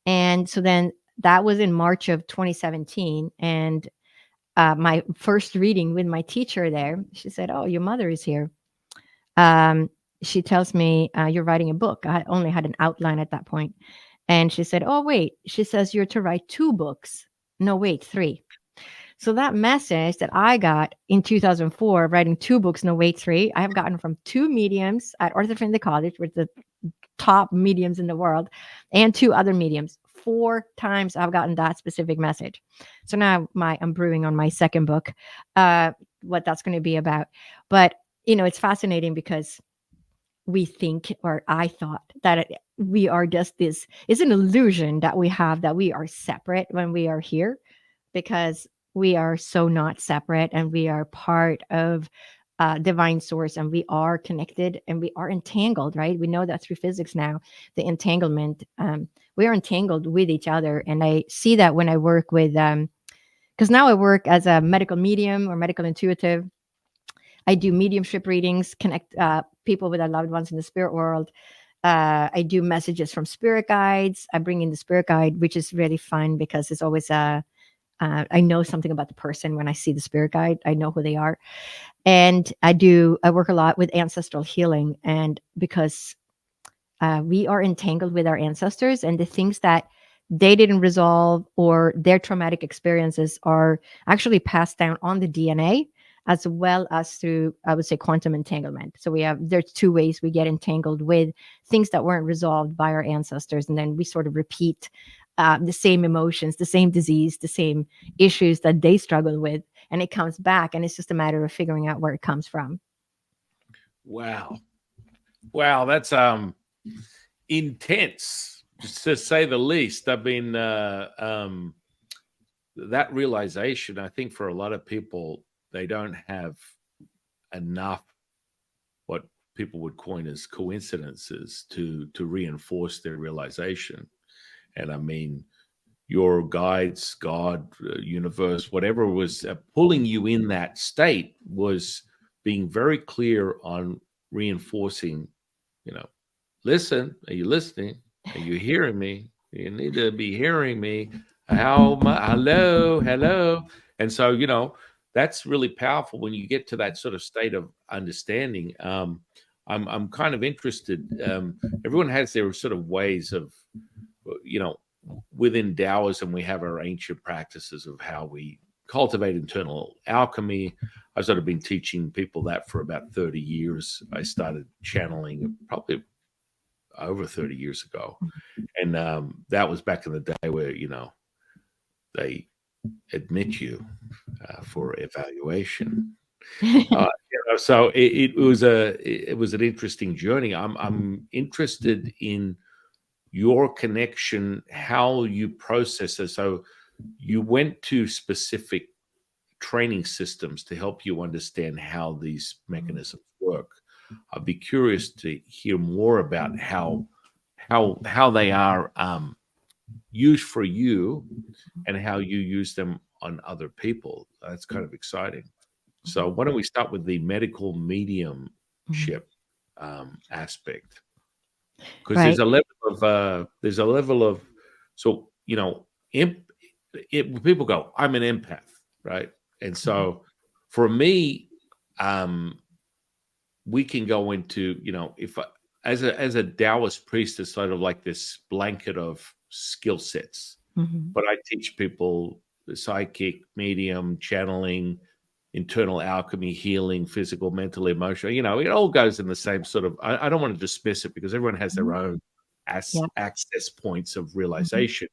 And so then that was in March of 2017. And my first reading with my teacher there, she said, oh, your mother is here. She tells me, you're writing a book. I only had an outline at that point. And she said, oh, wait. She says, you're to write 2 books. No, wait, 3. So that message that I got in 2004, writing 2 books, no, wait, 3, I have gotten from 2 mediums at Arthur Findlay College, with the top mediums in the world, and 2 other mediums. 4 times I've gotten that specific message. So now I'm brewing on my second book, what that's going to be about. But, it's fascinating because we think, or I thought, that we are just this, it's an illusion that we have, that we are separate when we are here, because we are so not separate, and we are part of divine source, and we are connected and we are entangled, right? We know that through physics now, the entanglement. We are entangled with each other, and I see that when I work with, because now I work as a medical medium or medical intuitive. I do mediumship readings, connect people with their loved ones in the spirit world. I do messages from spirit guides. I bring in the spirit guide, which is really fun because it's always I know something about the person when I see the spirit guide. I know who they are. And I work a lot with ancestral healing. And because we are entangled with our ancestors, and the things that they didn't resolve or their traumatic experiences are actually passed down on the DNA, as well as through, I would say, quantum entanglement. So there's two ways we get entangled with things that weren't resolved by our ancestors, and then we sort of repeat the same emotions, the same disease, the same issues that they struggled with, and it comes back, and it's just a matter of figuring out where it comes from. Wow. Wow, that's intense, to say the least. I mean, that realization, I think for a lot of people, they don't have enough what people would coin as coincidences to reinforce their realization. And I mean, your guides, God, universe, whatever was pulling you in that state was being very clear on reinforcing, you know, listen, are you listening? Are you hearing me? You need to be hearing me. Hello, hello. And so, that's really powerful when you get to that sort of state of understanding. I'm kind of interested. Everyone has their sort of ways of, you know, within Taoism, we have our ancient practices of how we cultivate internal alchemy. I've sort of been teaching people that for about 30 years. I started channeling probably over 30 years ago. And that was back in the day where, they admit you for evaluation. So it was an interesting journey. I'm interested in your connection, how you process it. So you went to specific training systems to help you understand how these mechanisms work. I'd be curious to hear more about how they are used for you and how you use them on other people. That's kind of exciting. So why don't we start with the medical mediumship aspect? Because Right. there's a level of, so people go, I'm an empath, right? And so for me, we can go into, if as a Taoist priest, it's sort of like this blanket of skill sets. But I teach people the psychic, medium, channeling, internal alchemy, healing, physical, mental, emotional. It all goes in the same sort of. I don't want to dismiss it because everyone has their own Yeah. access points of realization.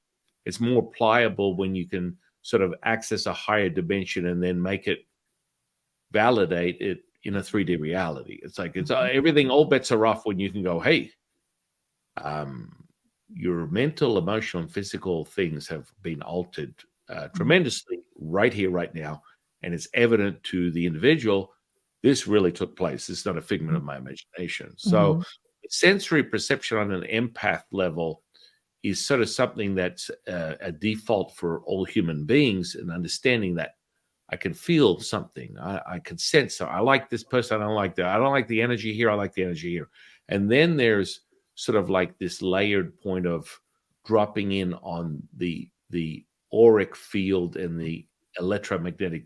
It's more pliable when you can sort of access a higher dimension and then make it validate it in a 3D reality. It's like it's everything. All bets are off when you can go, hey, your mental, emotional, and physical things have been altered tremendously right here, right now, and it's evident to the individual. This really took place. It's not a figment of my imagination. So, sensory perception on an empath level is sort of something that's a default for all human beings, and understanding that I can feel something. I can sense. I like this person. I don't like that. I don't like the energy here. I like the energy here. And then there's sort of like this layered point of dropping in on the auric field and the electromagnetic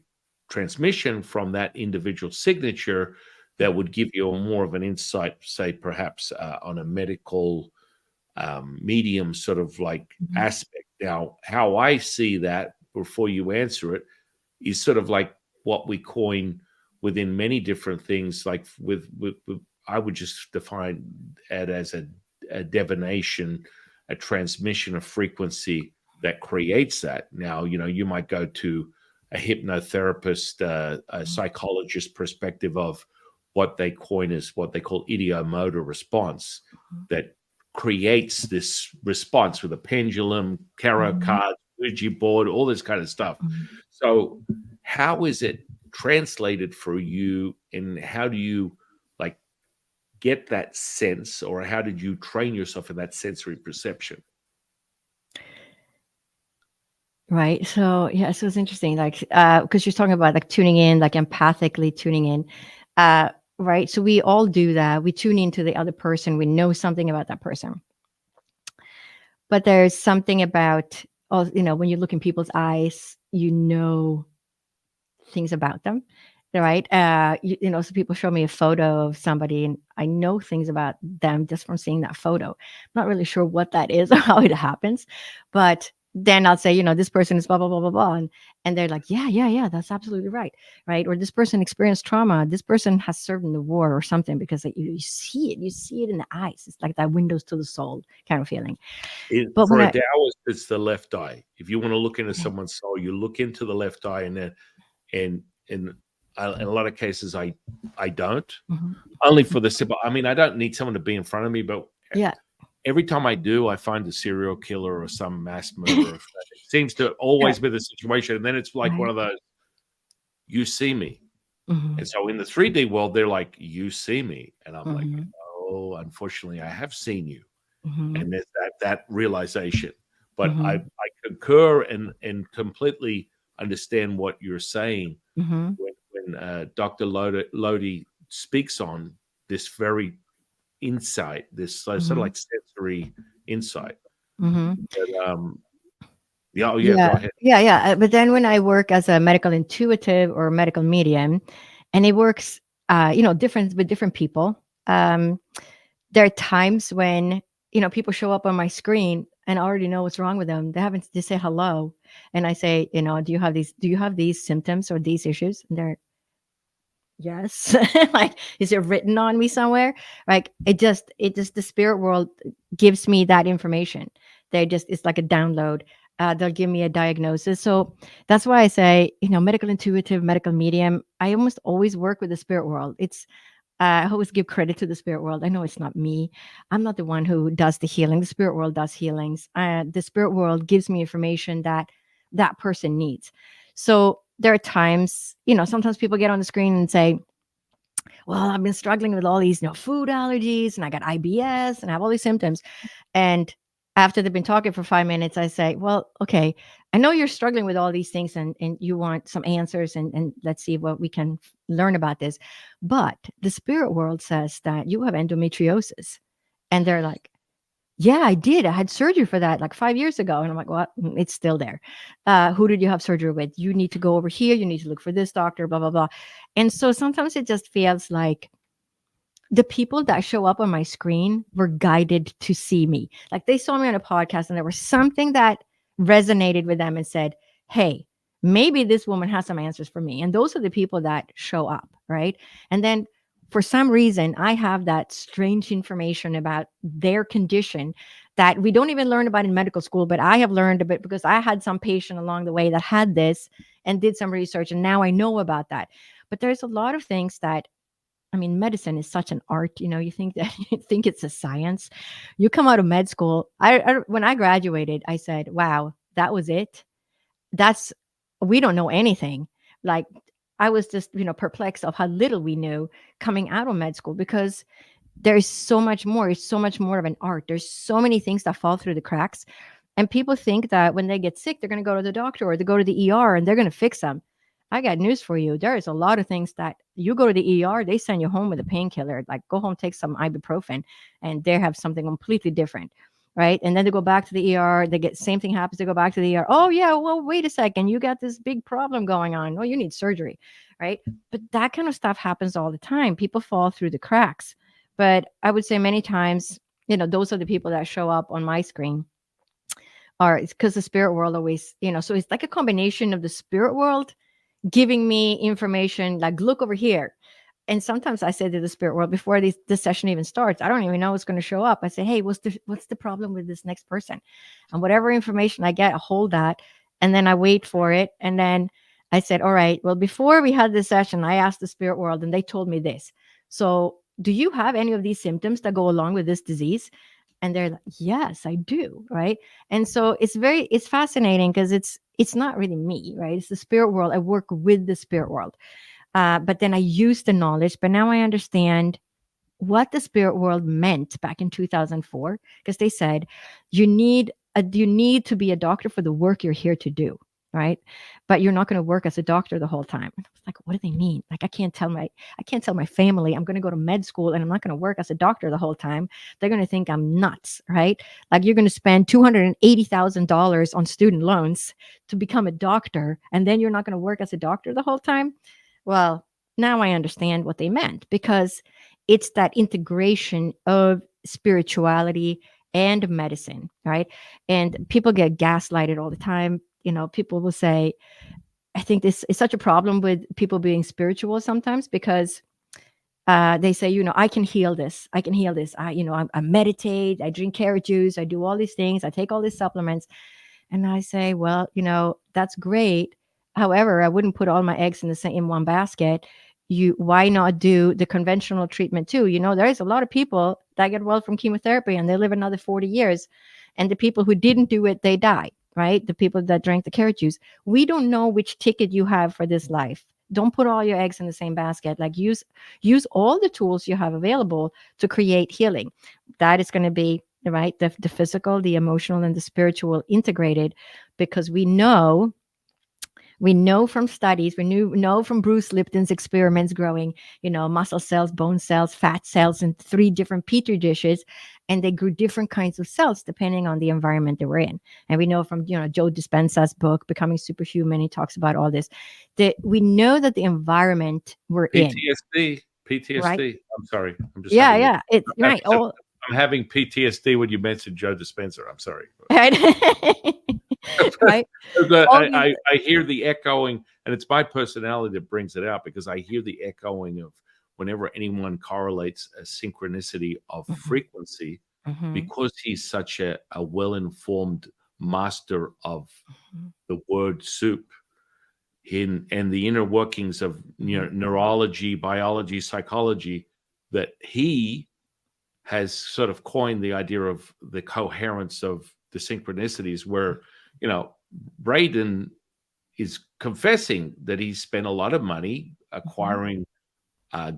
transmission from that individual signature that would give you more of an insight, say perhaps on a medical medium sort of like aspect. Now, how I see that before you answer it is sort of like what we coin within many different things, like with I would just define it as a divination, a transmission of frequency that creates that. Now, you might go to a hypnotherapist, a psychologist perspective of what they coin as what they call ideomotor response, that creates this response with a pendulum, tarot cards, Ouija board, all this kind of stuff. So how is it translated for you, and how do you like get that sense, or how did you train yourself in that sensory perception? Right. So yeah, so it's interesting, like because you're talking about like tuning in, like empathically tuning in. Uh, right. So we all do that. We tune into the other person. We know something about that person. But there's something about, oh, when you look in people's eyes, things about them, right? So people show me a photo of somebody, and I know things about them just from seeing that photo. I'm not really sure what that is or how it happens, but then I'll say, this person is blah blah blah blah blah, and they're like, yeah, yeah, yeah, that's absolutely right, right? Or this person experienced trauma. This person has served in the war or something, because like, you see it in the eyes. It's like that windows to the soul kind of feeling. But For when a I, Taoist, it's the left eye. If you want to look into someone's soul, you look into the left eye, and then and in in a lot of cases, I don't. Mhm. Only for the simple. I mean, I don't need someone to be in front of me, but Yeah. every time I do, I find a serial killer or some mass murderer. It seems to Right. always be the situation, and then it's like one Right. of those, "You see me," Hmm. and so in the 3D world, they're like, "You see me," and I'm like, Hmm. "Oh, unfortunately, I have seen you." Hmm. And there's that realization. But I Hmm. concur and completely understand what you're saying Hmm. when Dr. Lotte speaks on this very insight, this sort of Hmm. like sensory insight. Hmm. But, yeah, oh yeah, Yeah, go ahead. yeah, yeah. But then when I work as a medical intuitive or medical medium, and it works, different with different people. There are times when people show up on my screen and I already know what's wrong with them. They haven't just say hello, and I say, Do you have these symptoms or these issues? And they're, yes. Like, is it written on me somewhere? Like, it just the spirit world gives me that information. It's like a download. They'll give me a diagnosis. So that's why I say, medical intuitive, medical medium. I almost always work with the spirit world. I always give credit to the spirit world. I know it's not me. I'm not the one who does the healing. The spirit world does healings. The spirit world gives me information that that person needs. So there are times, sometimes people get on the screen and say, well, I've been struggling with all these, food allergies, and I got IBS and I have all these symptoms. And after they've been talking for 5 minutes, I say, well, okay, I know you're struggling with all these things, and you want some answers, and let's see what we can learn about this. But the spirit world says that you have endometriosis. And they're like, yeah, I did. I had surgery for that like 5 years ago. And I'm like, well, it's still there. Who did you have surgery with? You need to go over here. You need to look for this doctor, blah, blah, blah. And so sometimes it just feels like the people that show up on my screen were guided to see me. Like, they saw me on a podcast and there was something that resonated with them and said, hey, maybe this woman has some answers for me. And those are the people that show up, right? And then for some reason, I have that strange information about their condition that we don't even learn about in medical school, but I have learned a bit because I had some patient along the way that had this and did some research. And now I know about that. But there's a lot of things that, I mean, medicine is such an art. You think that you think it's a science. You come out of med school. When I graduated, I said, "Wow, that was it. That's We don't know anything." Like, I was just perplexed of how little we knew coming out of med school, because there's so much more. It's so much more of an art. There's so many things that fall through the cracks, and people think that when they get sick, they're going to go to the doctor or they go to the ER and they're going to fix them. I got news for you. There is a lot of things that you go to the ER, they send you home with a painkiller. Like, go home, take some ibuprofen, and they have something completely different. Right. And then they go back to the ER. They get same thing happens. They go back to the ER. Oh, yeah. Well, wait a second. You got this big problem going on. Well, you need surgery. Right. But that kind of stuff happens all the time. People fall through the cracks. But I would say many times, those are the people that show up on my screen, or it's because the spirit world always, so it's like a combination of the spirit world giving me information, like, look over here. And sometimes I say to the spirit world before this session even starts, I don't even know what's going to show up. I say, hey, what's the problem with this next person? And whatever information I get, I hold that, and then I wait for it. And then I said, all right, well, before we had this session, I asked the spirit world and they told me this. So do you have any of these symptoms that go along with this disease? And they're like, yes, I do. Right. And so it's fascinating because it's not really me, right? It's the spirit world. I work with the spirit world. But then I use the knowledge, but now I understand what the spirit world meant back in 2004, because they said you need to be a doctor for the work you're here to do, right? But you're not going to work as a doctor the whole time. And I was like, what do they mean? Like, I can't tell my family I'm going to go to med school and I'm not going to work as a doctor the whole time. They're going to think I'm nuts, right? Like, you're going to spend $280,000 on student loans to become a doctor, and then you're not going to work as a doctor the whole time. Well, now I understand what they meant, because it's that integration of spirituality and medicine, right? And people get gaslighted all the time. People will say, I think this is such a problem with people being spiritual sometimes, because they say, I can heal this. I can heal this. I meditate, I drink carrot juice, I do all these things, I take all these supplements. And I say, well, that's great. However, I wouldn't put all my eggs in one basket. Why not do the conventional treatment too? There is a lot of people that get well from chemotherapy and they live another 40 years. And the people who didn't do it, they die, right? The people that drank the carrot juice. We don't know which ticket you have for this life. Don't put all your eggs in the same basket. Like, use all the tools you have available to create healing. That is going to be right, the physical, the emotional, and the spiritual integrated, because we know from studies, know from Bruce Lipton's experiments growing, muscle cells, bone cells, fat cells in 3 different petri dishes, and they grew different kinds of cells depending on the environment they were in. And we know from Joe Dispenza's book Becoming Superhuman, he talks about all this, that we know that the environment we're in, PTSD, right? PTSD. I'm sorry. I'm just Yeah, having yeah, it's I'm right. All I'm having PTSD when you mentioned Joe Dispenza. I'm sorry. right, right. All these. I hear the echoing, and it's my personality that brings it out, because I hear the echoing of whenever anyone correlates a synchronicity of Mhm, frequency, mhm, because he's such a well-informed master of mhm, the word soup and the inner workings of mhm, neurology, biology, psychology, that he has sort of coined the idea of the coherence of the synchronicities, where you know Braden is confessing that he spent a lot of money mhm. acquiring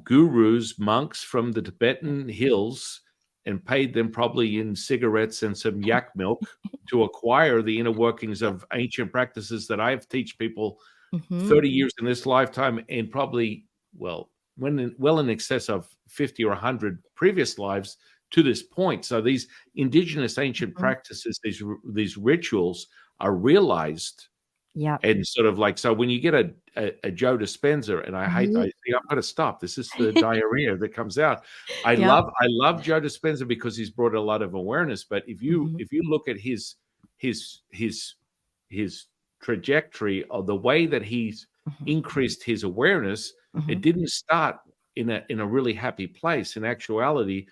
gurus, monks from the Tibetan hills, and paid them probably in cigarettes and some yak milk to acquire the inner workings of ancient practices that I've teach people Mhm. 30 years in this lifetime, and probably, well, well in excess of 50 or 100 previous lives to this point. So these indigenous ancient Mhm. practices, these rituals, are realized, Yep. and sort of like, so when you get a Joe Dispenza, and I Mhm. think I'm going to stop. This is the diarrhea that comes out. Yep. I love Joe Dispenza because he's brought a lot of awareness. But Mhm. if you look at his his his trajectory, of the way that he's Mhm. increased his awareness, it Mhm. didn't start in a really happy place. In actuality,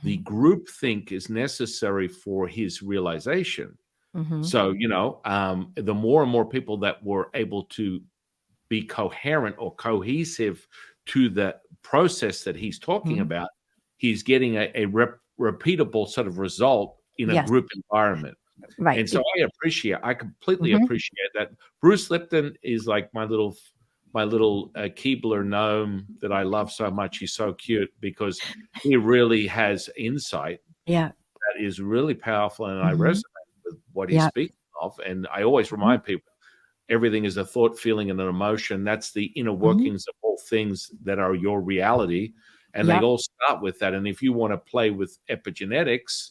the Mhm. group think is necessary for his realization. Mhm. So, the more and more people that were able to be coherent or cohesive to the process that he's talking Mhm. about, he's getting a repeatable sort of result in a Yes. group environment. Right. And so I completely Mhm. appreciate that. Bruce Lipton is like my little Keebler gnome that I love so much. He's so cute because he really has insight Yeah. that is really powerful, and I Mhm. resonate with what he's Yeah. speaking of. And I always Mhm. remind people, everything is a thought, feeling, and an emotion. That's the inner Mhm. workings of all things that are your reality, and they Yep. all start with that. And if you want to play with epigenetics,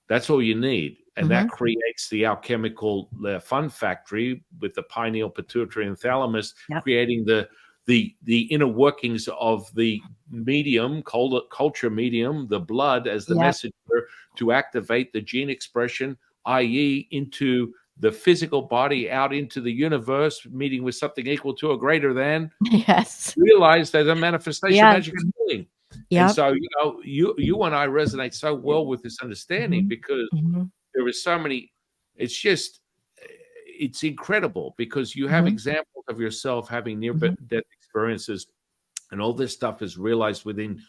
that's all you need. And that Mhm. creates the alchemical fun factory with the pineal, pituitary, and thalamus, Yep. creating the inner workings of the medium, culture medium, the blood as the Yep. messenger to activate the gene expression, i.e., into the physical body, out into the universe, meeting with something equal to or greater than, Yes. realized as a manifestation, Yes. magic, and healing. And Yep. so, you and I resonate so well with this understanding, Mhm. because Mhm. there is so many. It's just, it's incredible, because you have Mhm. examples of yourself having near Mhm. death experiences, and all this stuff is realized within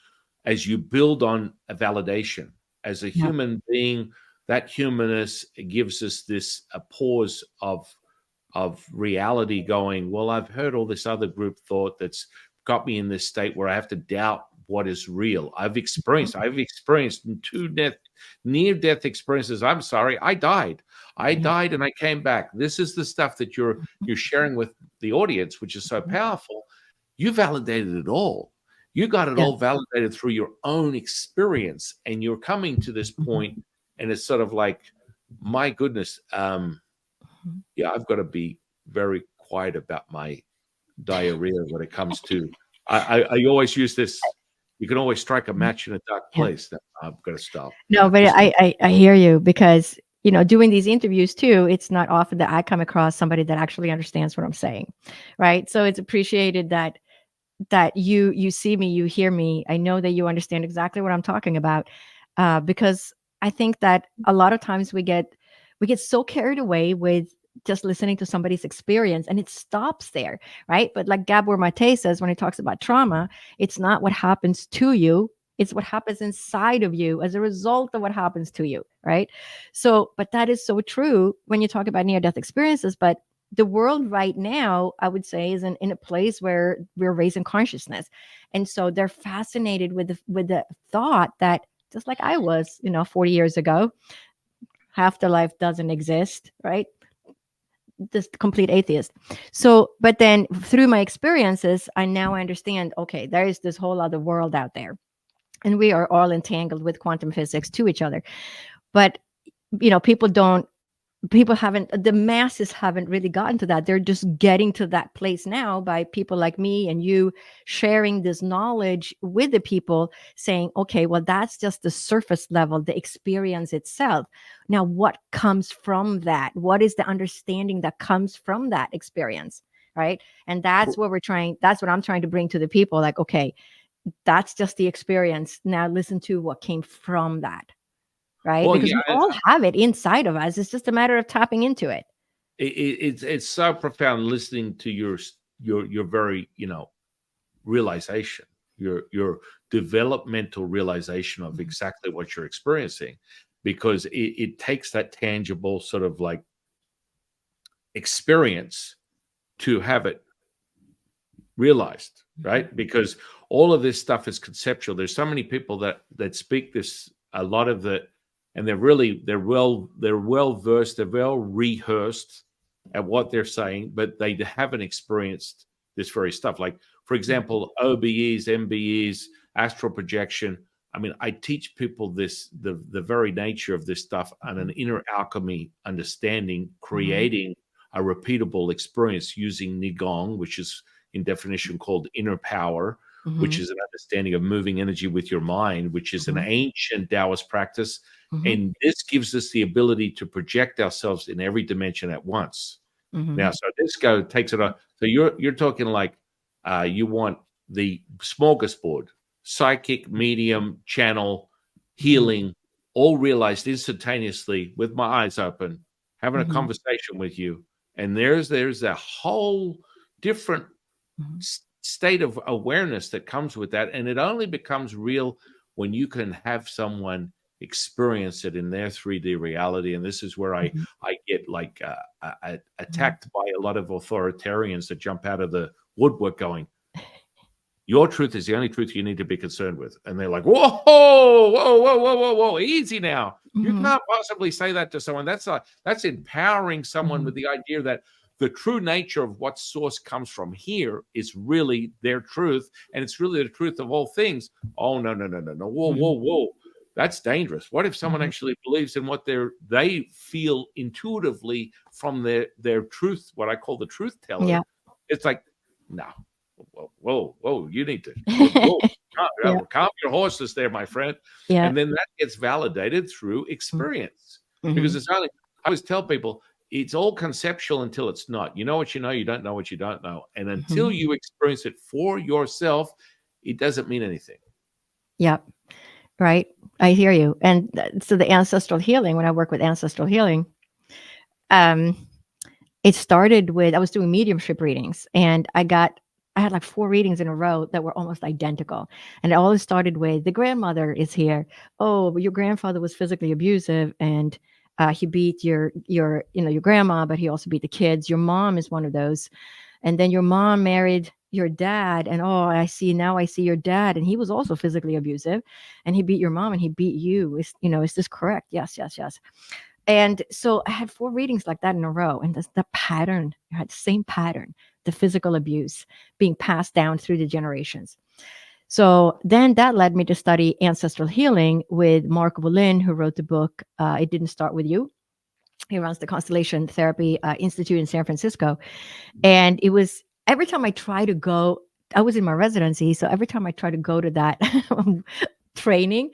as you build on a validation. as a Yeah. human being, that humanness gives us this a pause of reality going, well, I've heard all this other group thought that's got me in this state where I have to doubt what is real. I've experienced two near death experiences. I'm sorry, I died. I Yeah. died and I came back. This is the stuff that you're sharing with the audience, which is so Mhm. powerful. You validated it all. You got it Yeah. all validated through your own experience, and you're coming to this point, Mhm. and it's sort of like, my goodness, Mhm. yeah, I've got to be very quiet about my diarrhea when it comes to. I always use this. You can always strike a match in a dark Yeah. place. That I'm going to stop. I No, have but to stop. I hear you because, doing these interviews too, it's not often that I come across somebody that actually understands what I'm saying, right? So it's appreciated that you see me, you hear me. I know that you understand exactly what I'm talking about, because I think that a lot of times we get so carried away with just listening to somebody's experience, and it stops there, right? But like Gabor Mate says when he talks about trauma, it's not what happens to you. It's what happens inside of you as a result of what happens to you, right? So, but that is so true when you talk about near death experiences. But the world right now, I would say, is in a place where we're raising consciousness. And so they're fascinated with the thought that, just like I was, 40 years ago, afterlife doesn't exist, right? Just complete atheist. So, but then through my experiences, I now understand, okay, there is this whole other world out there. And we are all entangled with quantum physics to each other. But people haven't, the masses haven't really gotten to that. They're just getting to that place now by people like me and you sharing this knowledge with the people, saying, okay, well, that's just the surface level, the experience itself. Now what comes from that? What is the understanding that comes from that experience, right? And that's what I'm trying to bring to the people, like, okay, that's just the experience. Now listen to what came from that, right? Well, Because yeah, we all have it inside of us. It's just a matter of tapping into it. it's so profound listening to your very realization, your developmental realization of Mhm. exactly what you're experiencing, because it takes that tangible sort of like experience to have it realized, Mhm. right? Because all of this stuff is conceptual. There's so many people that speak this, a lot of the, and they're well versed, they're well rehearsed at what they're saying, but they haven't experienced this very stuff. Like, for example, OBEs, MBEs, astral projection. I mean, I teach people this, the very nature of this stuff, and an Mhm. inner alchemy understanding, Mhm. creating a repeatable experience using Nigong, which is in definition called inner power, which Mhm. is an understanding of moving energy with your mind, which is an Mhm. ancient Taoist practice. Mhm. And this gives us the ability to project ourselves in every dimension at once. Now, Mhm. so this go takes it on. So you're talking like, you want the smorgasbord, psychic, medium, channel, Mhm. healing, all realized instantaneously with my eyes open, having a Mhm. conversation with you. And there's a whole different Mhm. state of awareness that comes with that, and it only becomes real when you can have someone experience it in their 3D reality. And this is where i Mhm. i get like Mhm. attacked by a lot of authoritarians that jump out of the woodwork going, your truth is the only truth you need to be concerned with. And they're like, whoa, whoa, whoa, whoa, whoa, whoa, easy now. You Mhm. can't possibly say that to someone. That's empowering someone with Mhm. the idea that the true nature of what source comes from here is really their truth, and it's really the truth of all things. Oh, no, no, no, no, no. Whoa, whoa, Mhm. whoa. That's dangerous. What if someone Mhm. actually believes in what they feel intuitively from their truth, what I call the truth teller? Yeah. It's like, no, whoa, whoa, whoa, you need to whoa, Yeah. calm your horses there, my friend. Yeah. And then that gets validated through experience. Because Mhm. it's only, I always tell people, it's all conceptual until it's not. You know what you know, you don't know what you don't know. And until Mhm. you experience it for yourself, it doesn't mean anything. Yeah. Right. I hear you. And so the ancestral healing, when I work with ancestral healing, um, it started with, I was doing mediumship readings, and I got I had like 4 readings in a row that were almost identical. And it always started with, the grandmother is here. Oh, your grandfather was physically abusive, and he beat your grandma, but he also beat the kids. Your mom is one of those. And then your mom married your dad, and oh, I see your dad, and he was also physically abusive, and he beat your mom and he beat you. Is this correct? Yes, yes, yes. And so I had 4 readings like that in a row. And the pattern, I had the same pattern, the physical abuse being passed down through the generations. So then that led me to study ancestral healing with Mark Wolin, who wrote the book, It Didn't Start With You. He runs the Constellation Therapy Institute in San Francisco. And it was every time I try to go, I was in my residency. So every time I try to go to that training,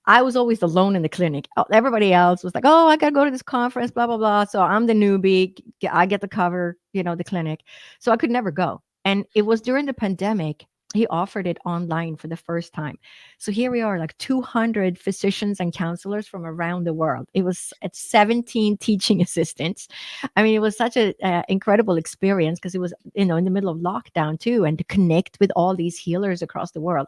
I was always alone in the clinic. Everybody else was like, "Oh, I got to go to this conference, blah blah blah." So I'm the newbie. I get to cover, the clinic. So I could never go. And it was during the pandemic. He offered it online for the first time. So here we are, like 200 physicians and counselors from around the world. It was at 17 teaching assistants. I mean, it was such a incredible experience because it was, in the middle of lockdown too, and to connect with all these healers across the world.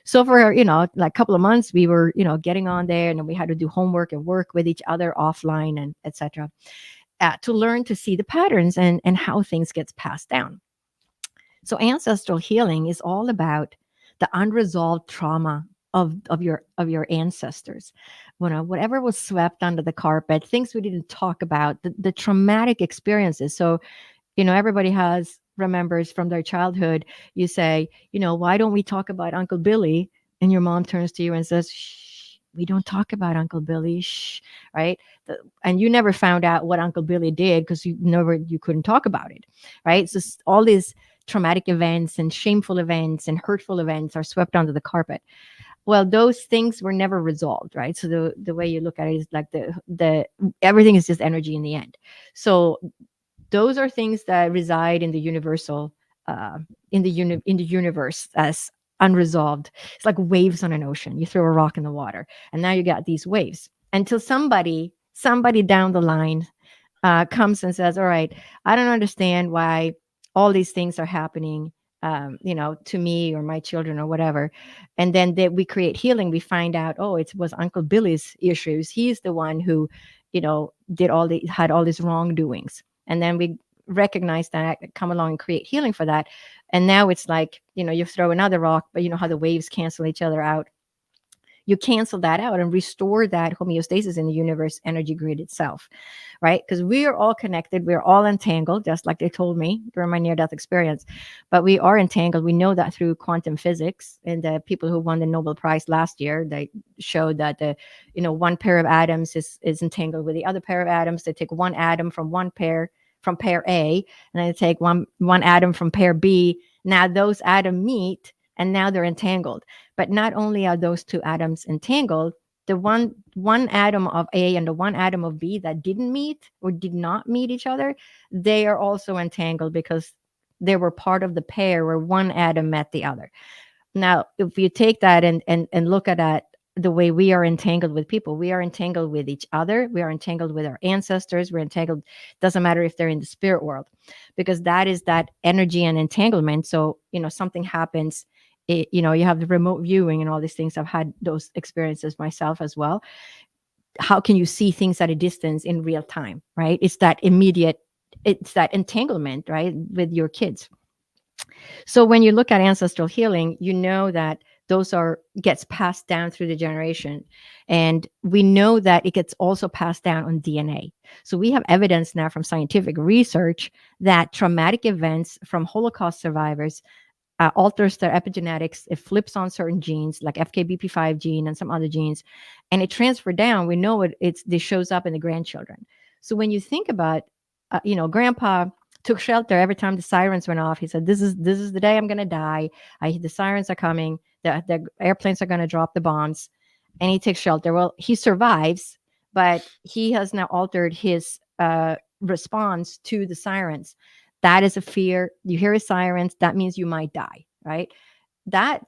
So for, like a couple of months, we were, getting on there, and then we had to do homework and work with each other offline and etc. To learn to see the patterns and how things gets passed down. So ancestral healing is all about the unresolved trauma of your ancestors. Whatever was swept under the carpet, things we didn't talk about, the traumatic experiences. So everybody remembers from their childhood. You say, why don't we talk about Uncle Billy? And your mom turns to you and says, shh, we don't talk about Uncle Billy. Shh, right? And you never found out what Uncle Billy did because you couldn't talk about it, right? So all these traumatic events and shameful events and hurtful events are swept under the carpet. Well, those things were never resolved, right? So the way you look at it is like the everything is just energy in the end. So those are things that reside in the universal, in the universe as unresolved. It's like waves on an ocean. You throw a rock in the water, and now you got these waves until somebody down the line comes and says, all right, I don't understand why all these things are happening, to me or my children or whatever. And then we create healing. We find out, oh, it was Uncle Billy's issues. He's the one who, had all these wrongdoings. And then we recognize that, come along and create healing for that. And now it's like, you throw another rock, but you know how the waves cancel each other out. You cancel that out and restore that homeostasis in the universe energy grid itself, right? Because we are all connected, we're all entangled, just like they told me during my near-death experience. But we are entangled. We know that through quantum physics, and the people who won the Nobel Prize last year, they showed that one pair of atoms is entangled with the other pair of atoms. They take one atom from one pair, from pair A, and then they take one atom from pair B. Now those atoms meet, and now they're entangled. But not only are those two atoms entangled, the one atom of A and the one atom of B that didn't meet or did not meet each other, they are also entangled because they were part of the pair where one atom met the other. Now, if you take that and look at that, the way we are entangled with people, we are entangled with each other, we are entangled with our ancestors, we're entangled, doesn't matter if they're in the spirit world, because that is that energy and entanglement. So, something happens, you have the remote viewing and all these things. I've had those experiences myself as well. How can you see things at a distance in real time, right? It's that immediate, it's that entanglement, right, with your kids. So when you look at ancestral healing, you know that those gets passed down through the generation. And we know that it gets also passed down on DNA. So we have evidence now from scientific research that traumatic events from Holocaust survivors alters their epigenetics. It flips on certain genes like FKBP5 gene and some other genes, and it transferred down. We know this shows up in the grandchildren. So when you think about, grandpa took shelter every time the sirens went off. He said, "This is the day I'm going to die. The sirens are coming. The airplanes are going to drop the bombs," and he takes shelter. Well, he survives, but he has now altered his response to the sirens. That is a fear. You hear a sirens, that means you might die, right? That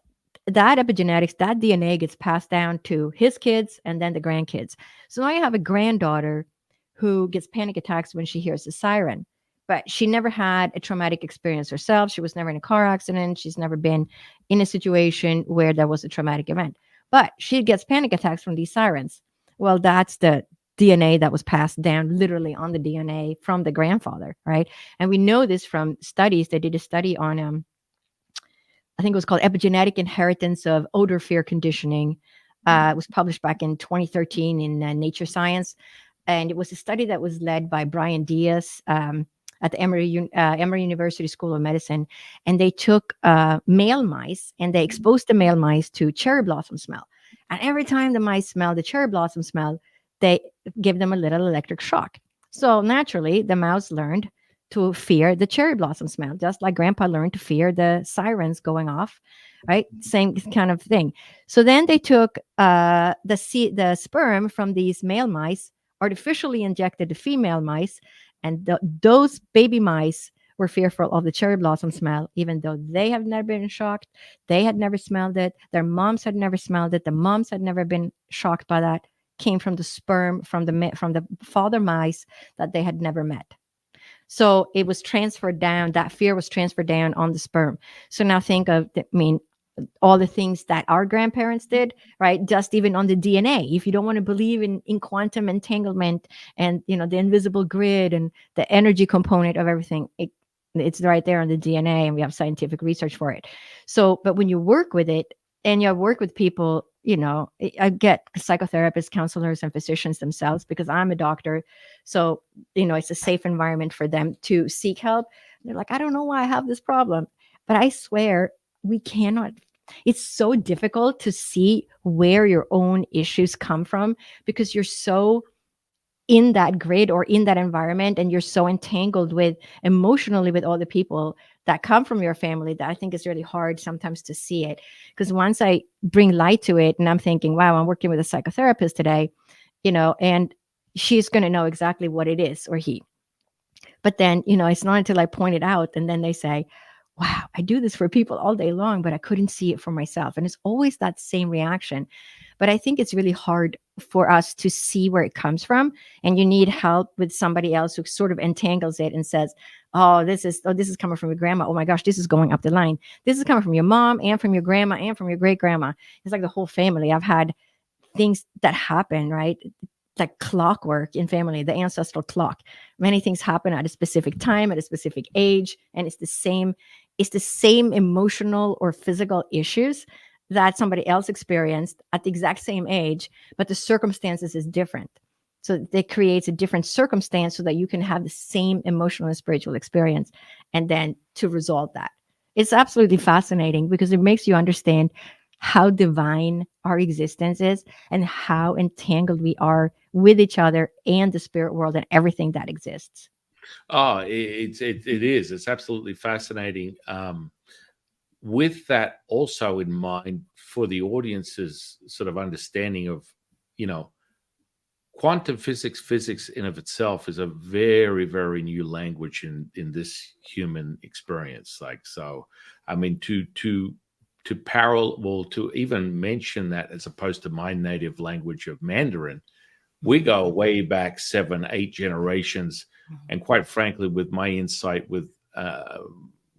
that epigenetics, that DNA gets passed down to his kids and then the grandkids. So now you have a granddaughter who gets panic attacks when she hears a siren. but she never had a traumatic experience herself. She was never in a car accident. She's never been in a situation where there was a traumatic event. But she gets panic attacks from these sirens. Well, that's the DNA that was passed down literally on the DNA from the grandfather, right? And we know this from studies. They did a study on I think it was called Epigenetic Inheritance of Odor Fear Conditioning. It was published back in 2013 in Nature Science. And it was a study that was led by Brian Diaz at the Emory University School of Medicine. And they took male mice and they exposed the male mice to cherry blossom smell. And every time the mice smelled the cherry blossom smell, they give them a little electric shock. So naturally, the mouse learned to fear the cherry blossom smell, just like grandpa learned to fear the sirens going off, right? Same kind of thing. So then they took the sperm from these male mice, artificially injected the female mice, and those baby mice were fearful of the cherry blossom smell, even though they have never been shocked. They had never smelled it. Their moms had never smelled it. The moms had never been shocked by that. Came from the sperm from the father mice that they had never met. So it was transferred down. That fear was transferred down on the sperm. So now think of, I mean, all the things that our grandparents did, right? Just even on the DNA. If you don't want to believe in quantum entanglement and the invisible grid and the energy component of everything, it's right there on the DNA, and we have scientific research for it. So, but when you work with it and you work with people, I get psychotherapists, counselors, and physicians themselves because I'm a doctor. So, it's a safe environment for them to seek help. They're like, I don't know why I have this problem, but I swear we cannot. It's so difficult to see where your own issues come from because you're so in that grid or in that environment, and you're so entangled with emotionally with all the people that come from your family that I think it's really hard sometimes to see it. Because once I bring light to it and I'm thinking, wow, I'm working with a psychotherapist today, and she's going to know exactly what it is, or he. But then, it's not until I point it out and then they say, wow, I do this for people all day long, but I couldn't see it for myself. And it's always that same reaction. But I think it's really hard for us to see where it comes from. And you need help with somebody else who sort of entangles it and says, this is coming from your grandma. Oh my gosh, this is going up the line. This is coming from your mom and from your grandma and from your great grandma. It's like the whole family. I've had things that happen, right? Like clockwork in family, the ancestral clock. Many things happen at a specific time, at a specific age, and it's the same emotional or physical issues that somebody else experienced at the exact same age, but the circumstances is different. So it creates a different circumstance so that you can have the same emotional and spiritual experience, and then to resolve that. It's absolutely fascinating because it makes you understand how divine our existence is and how entangled we are with each other and the spirit world and everything that exists. Oh, it is. It's absolutely fascinating. With that also in mind, for the audience's sort of understanding of, you know, quantum physics in of itself is a very, very new language in this human experience. Like, so, I mean, to parallel, to even mention that as opposed to my native language of Mandarin, we go way back 7, 8 generations. And quite frankly, with my insight with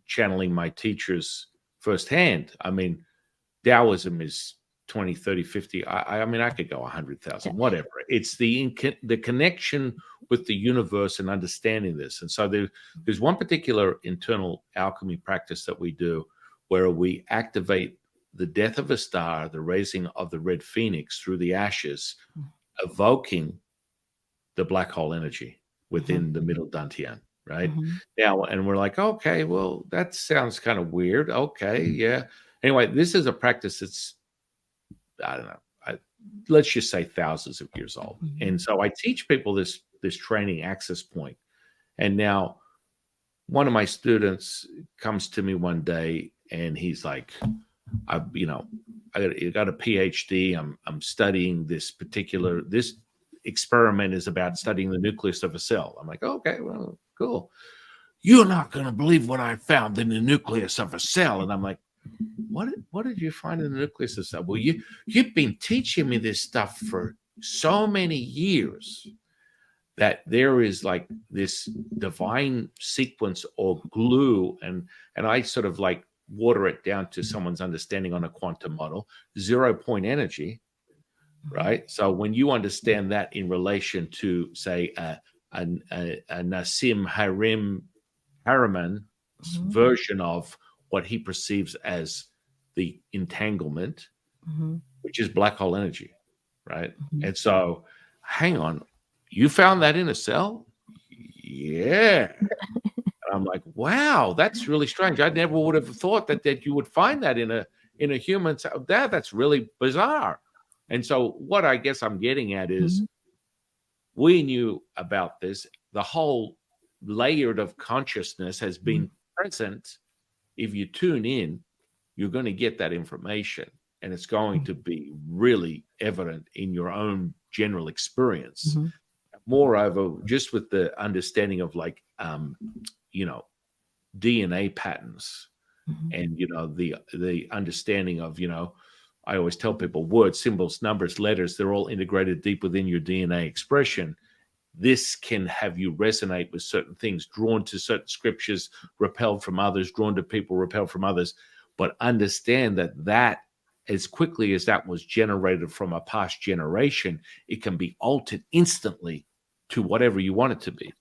channeling my teachers firsthand, I mean, Taoism is 20, 30, 50. I mean, I could go 100,000, whatever. It's the connection with the universe and understanding this. And so there's one particular internal alchemy practice that we do where we activate the death of a star, the raising of the red phoenix through the ashes, evoking the black hole energy within the middle dantian, right? Now, and we're like, okay, well, that sounds kind of weird. Okay, yeah. Anyway, this is a practice that's, I don't know, let's just say thousands of years old. And so I teach people this training access point. And now one of my students comes to me one day and he's like, I got a PhD. I'm studying this experiment is about studying the nucleus of a cell. I'm like, okay, well, cool. You're not going to believe what I found in the nucleus of a cell. And I'm like, what did you find in the nucleus of a cell? Well, you've been teaching me this stuff for so many years that there is like this divine sequence or glue, and I sort of like water it down to someone's understanding on a quantum model, 0 point energy, right? So when you understand that in relation to, say, a Nassim Haramein version of what he perceives as the entanglement, which is black hole energy, right? And so, hang on, you found that in a cell? Yeah. And I'm like, wow, that's really strange. I never would have thought that you would find that in a human cell. That's really bizarre. And so, what I guess I'm getting at is, we knew about this. The whole layered of consciousness has been present. If you tune in, you're going to get that information, and it's going to be really evident in your own general experience. Moreover, just with the understanding of like, DNA patterns, and the understanding of, I always tell people, words, symbols, numbers, letters, they're all integrated deep within your DNA expression. This can have you resonate with certain things, drawn to certain scriptures, repelled from others, drawn to people, repelled from others. But understand that as quickly as that was generated from a past generation, it can be altered instantly to whatever you want it to be.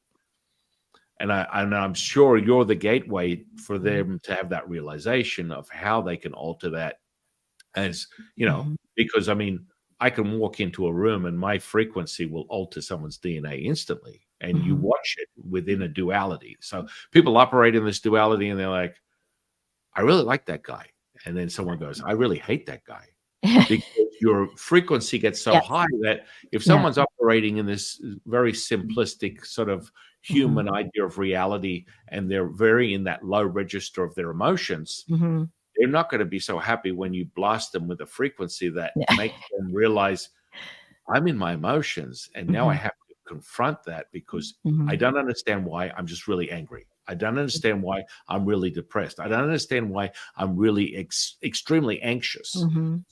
And I'm sure you're the gateway for them to have that realization of how they can alter that, as because I mean, I can walk into a room and my frequency will alter someone's DNA instantly, and you watch it within a duality. So people operate in this duality, and they're like, I really like that guy. And then someone goes, I really hate that guy. Because your frequency gets so high that if someone's operating in this very simplistic sort of human idea of reality, and they're very in that low register of their emotions, they're not going to be so happy when you blast them with a frequency that makes them realize, I'm in my emotions, and now I have to confront that, because I don't understand why I'm just really angry. I don't understand why I'm really depressed. I don't understand why I'm really extremely anxious.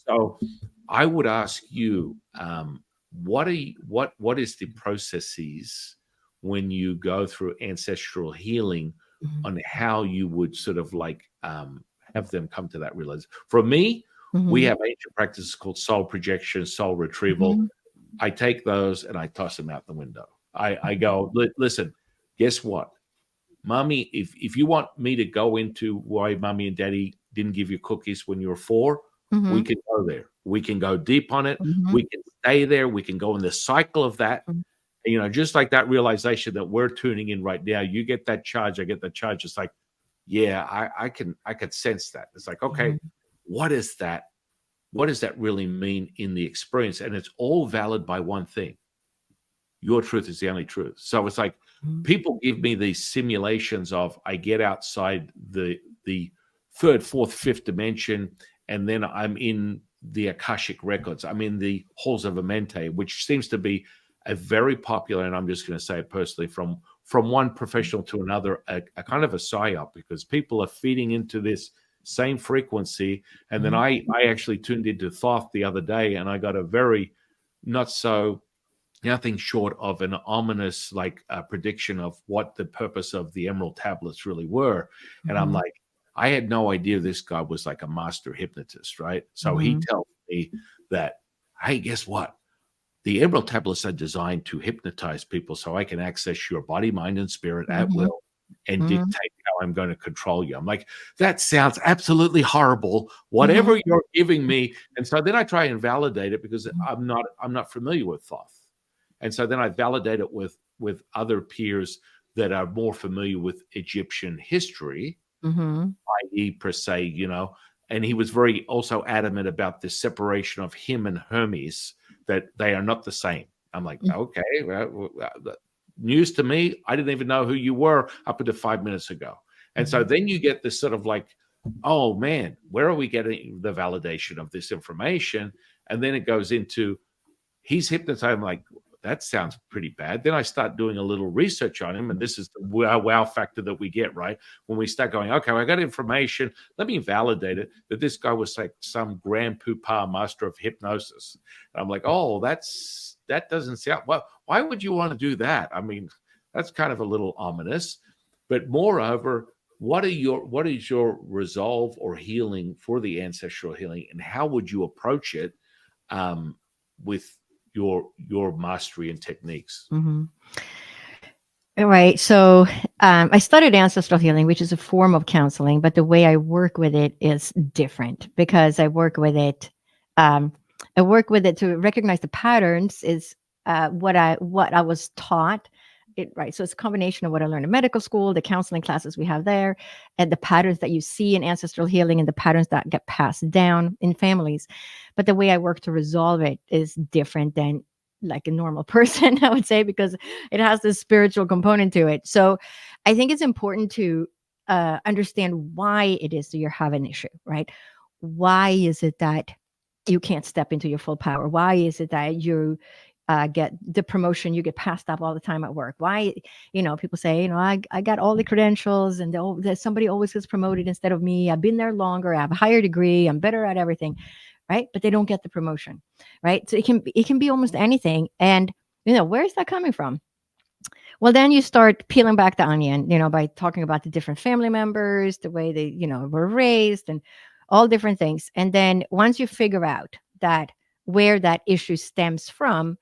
So I would ask you, what is the processes when you go through ancestral healing, on how you would sort of like have them come to that realization? For me, we have ancient practices called soul projection, soul retrieval. I take those and I toss them out the window. I go, listen, guess what? Mommy, if you want me to go into why mommy and daddy didn't give you cookies when you were 4, we can go there. We can go deep on it. We can stay there. We can go in the cycle of that. Just like that realization that we're tuning in right now. You get that charge, I get that charge. It's like, yeah, I could sense that. It's like, okay, what is that? What does that really mean in the experience? And it's all valid by one thing. Your truth is the only truth. So it's like, people give me these simulations of, I get outside the third, fourth, fifth dimension, and then I'm in the Akashic records. I'm in the halls of Amente, which seems to be a very popular, and I'm just going to say it personally, from one professional to another, a kind of a psyop, because people are feeding into this same frequency. And then I actually tuned into Thoth the other day, and I got a very nothing short of an ominous prediction of what the purpose of the emerald tablets really were. And I'm like, I had no idea this guy was like a master hypnotist, right? So he tells me that, hey, guess what? The emerald tablets are designed to hypnotize people, so I can access your body, mind, and spirit at will, and dictate how I'm going to control you. I'm like, that sounds absolutely horrible. Whatever you're giving me. And so then I try and validate it, because I'm not familiar with Thoth. And so then I validate it with other peers that are more familiar with Egyptian history, i.e., per se, and he was very also adamant about the separation of him and Hermes, that they are not the same. I'm like, okay, well, news to me. I didn't even know who you were up until 5 minutes ago. And so then you get this sort of like, oh man, where are we getting the validation of this information? And then it goes into, he's hypnotized. I'm like, that sounds pretty bad. Then I start doing a little research on him, and this is the wow factor that we get, right? When we start going, okay, I got information, let me validate it, that this guy was like some grand poobah master of hypnosis. And I'm like, oh, that doesn't sound, well, Why would you want to do that? I mean, that's kind of a little ominous. But moreover, what is your resolve or healing for the ancestral healing, and how would you approach it um, with your mastery and techniques? Mhm. All right. So I studied ancestral healing, which is a form of counseling, but the way I work with it is different because Um, I work with it to recognize the patterns. Is what I was taught. Right. So it's a combination of what I learned in medical school, the counseling classes we have there, and the patterns that you see in ancestral healing, and the patterns that get passed down in families. But the way I work to resolve it is different than like a normal person, I would say, because it has this spiritual component to it. So I think it's important to understand why it is that you're having an issue, right? Why is it that you can't step into your full power? Why is it that you get the promotion, you get passed up all the time at work? Why, people say, I got all the credentials and somebody always gets promoted instead of me. I've been there longer. I have a higher degree. I'm better at everything, right? But they don't get the promotion, right? So it can be almost anything. And where is that coming from? Well, then you start peeling back the onion, by talking about the different family members, the way they, were raised, and all different things. And then once you figure out that where that issue stems from,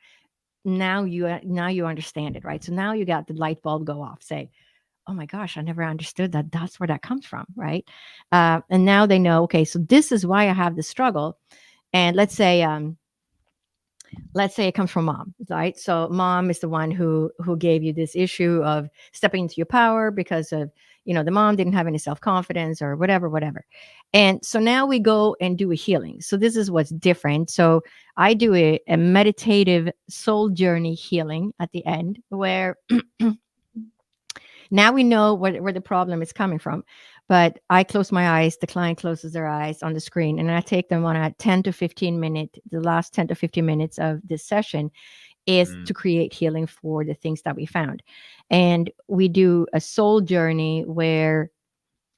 now you understand it, right? So now you got the light bulb go off. Say, oh my gosh, I never understood that. That's where that comes from, right? And now they know, okay, so this is why I have the struggle. And let's say it comes from mom, right? So mom is the one who gave you this issue of stepping into your power because of, the mom didn't have any self-confidence or whatever. And so now we go and do a healing. So this is what's different. So I do a meditative soul journey healing at the end, where now we know where the problem is coming from. But I close my eyes, the client closes their eyes on the screen, and I take them on a 10 to 15 minute, the last 10 to 15 minutes of this session is Mm. to create healing for the things that we found. And we do a soul journey where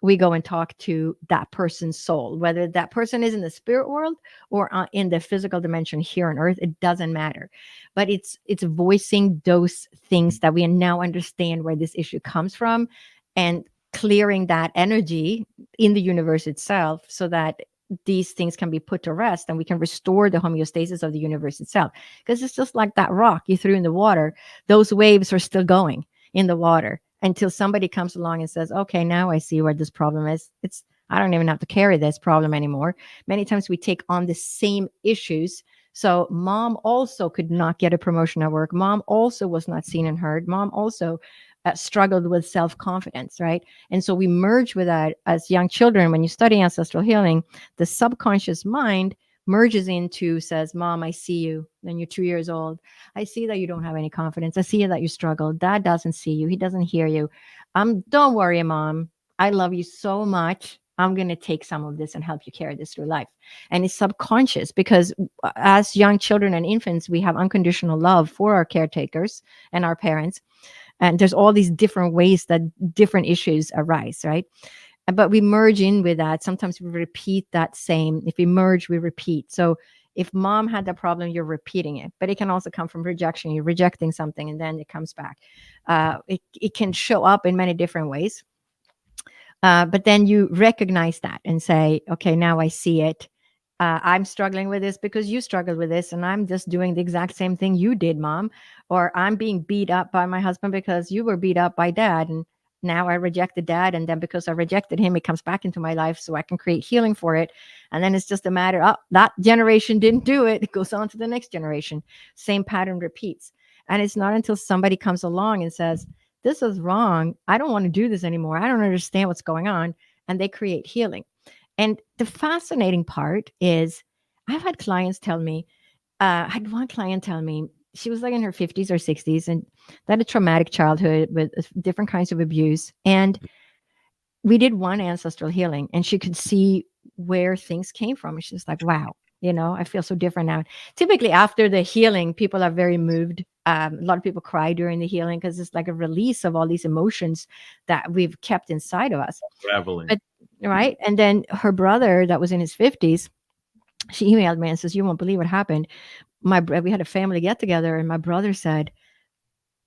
we go and talk to that person's soul, whether that person is in the spirit world or in the physical dimension here on earth. It doesn't matter, but it's voicing those things that we now understand where this issue comes from, and clearing that energy in the universe itself, so that these things can be put to rest and we can restore the homeostasis of the universe itself. Because it's just like that rock you threw in the water, those waves are still going in the water until somebody comes along and says, okay, now I see where this problem is. I don't even have to carry this problem anymore. Many times we take on the same issues. So mom also could not get a promotion at work. Mom also was not seen and heard. Mom also struggled with self-confidence, right? And so we merge with that as young children. When you study ancestral healing, the subconscious mind merges into, says, mom, I see you. Then you're 2 years old. I see that you don't have any confidence. I see that you struggle. Dad doesn't see you. He doesn't hear you. Don't worry, mom. I love you so much. I'm going to take some of this and help you carry this through life. And it's subconscious because as young children and infants, we have unconditional love for our caretakers and our parents. And there's all these different ways that different issues arise, right? But we merge in with that. Sometimes we repeat that same. If we merge, we repeat. So if mom had that problem, you're repeating it. But it can also come from rejection. You're rejecting something and then it comes back. It can show up in many different ways. But then you recognize that and say, okay, now I see it. I'm struggling with this because you struggled with this, and I'm just doing the exact same thing you did, mom. Or I'm being beat up by my husband because you were beat up by dad. And now I rejected dad. And then because I rejected him, it comes back into my life so I can create healing for it. And then it's just a matter of, that generation didn't do it. It goes on to the next generation. Same pattern repeats. And it's not until somebody comes along and says, this is wrong. I don't want to do this anymore. I don't understand what's going on. And they create healing. And the fascinating part is I've had clients tell me, I had one client tell me she was like in her 50s or 60s and had a traumatic childhood with different kinds of abuse. And we did one ancestral healing and she could see where things came from. And she's like, wow, I feel so different now. Typically after the healing, people are very moved. A lot of people cry during the healing because it's like a release of all these emotions that we've kept inside of us. Traveling. But right. And then her brother that was in his 50s, she emailed me and says, you won't believe what happened. We had a family get together and my brother said,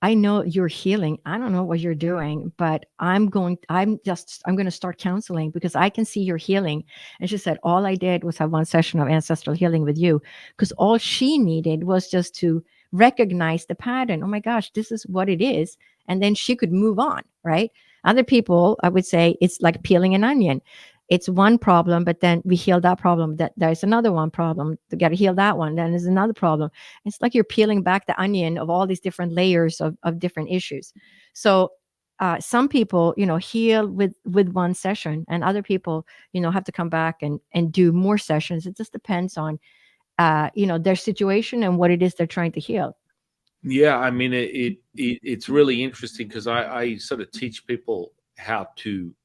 I know you're healing. I don't know what you're doing, but I'm going to start counseling because I can see you're healing. And she said, all I did was have one session of ancestral healing with you because all she needed was just to recognize the pattern. Oh my gosh, this is what it is. And then she could move on, right? Other people, I would say it's like peeling an onion. It's one problem, but then we heal that problem. That there's another one problem. We got to heal that one. Then there's another problem. It's like you're peeling back the onion of all these different layers of different issues. So some people, heal with one session, and other people, have to come back and do more sessions. It just depends on, their situation and what it is they're trying to heal. Yeah, I mean, it's really interesting because I sort of teach people how to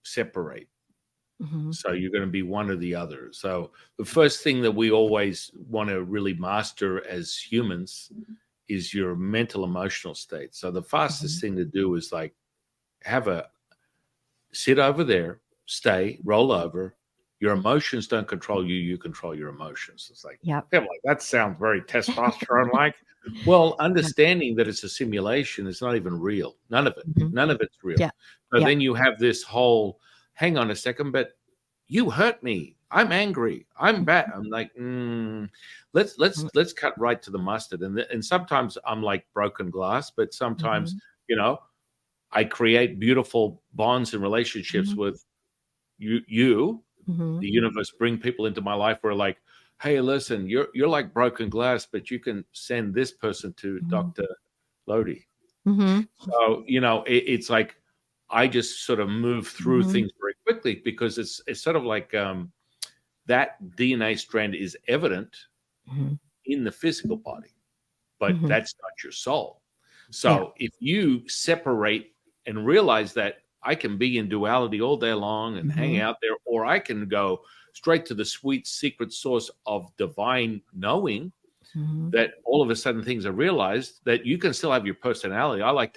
separate. Mm-hmm. So you're going to be one or the other. So the first thing that we always want to really master as humans is your mental emotional state. So the fastest thing to do is like have a sit over there, stay, roll over. Your emotions don't control you, you control your emotions. It's like, Yep. yeah, like that sounds very testosterone like. Well, Yeah. understanding that it's a simulation is not even real. None of it. Mm-hmm. None of it's real. Yeah. So Yeah. then you have this whole hang on a second, but you hurt me. I'm angry. I'm bad. I'm like, let's cut right to the mustard. And sometimes I'm like broken glass, but sometimes, Mm-hmm. you know, I create beautiful bonds and relationships Mm-hmm. with you, Mm-hmm. the universe, bring people into my life where like, hey, listen, you're like broken glass, but you can send this person to Dr. Lotte. Mm-hmm. So, it's like I just sort of move through Mm-hmm. things very quickly because it's sort of like that DNA strand is evident Mm-hmm. in the physical body, but Mm-hmm. that's not your soul. Yeah. So if you separate and realize that I can be in duality all day long and hang Mm-hmm. out there, or I can go straight to the sweet secret source of divine knowing, Mm-hmm. that all of a sudden things are realized that you can still have your personality. I like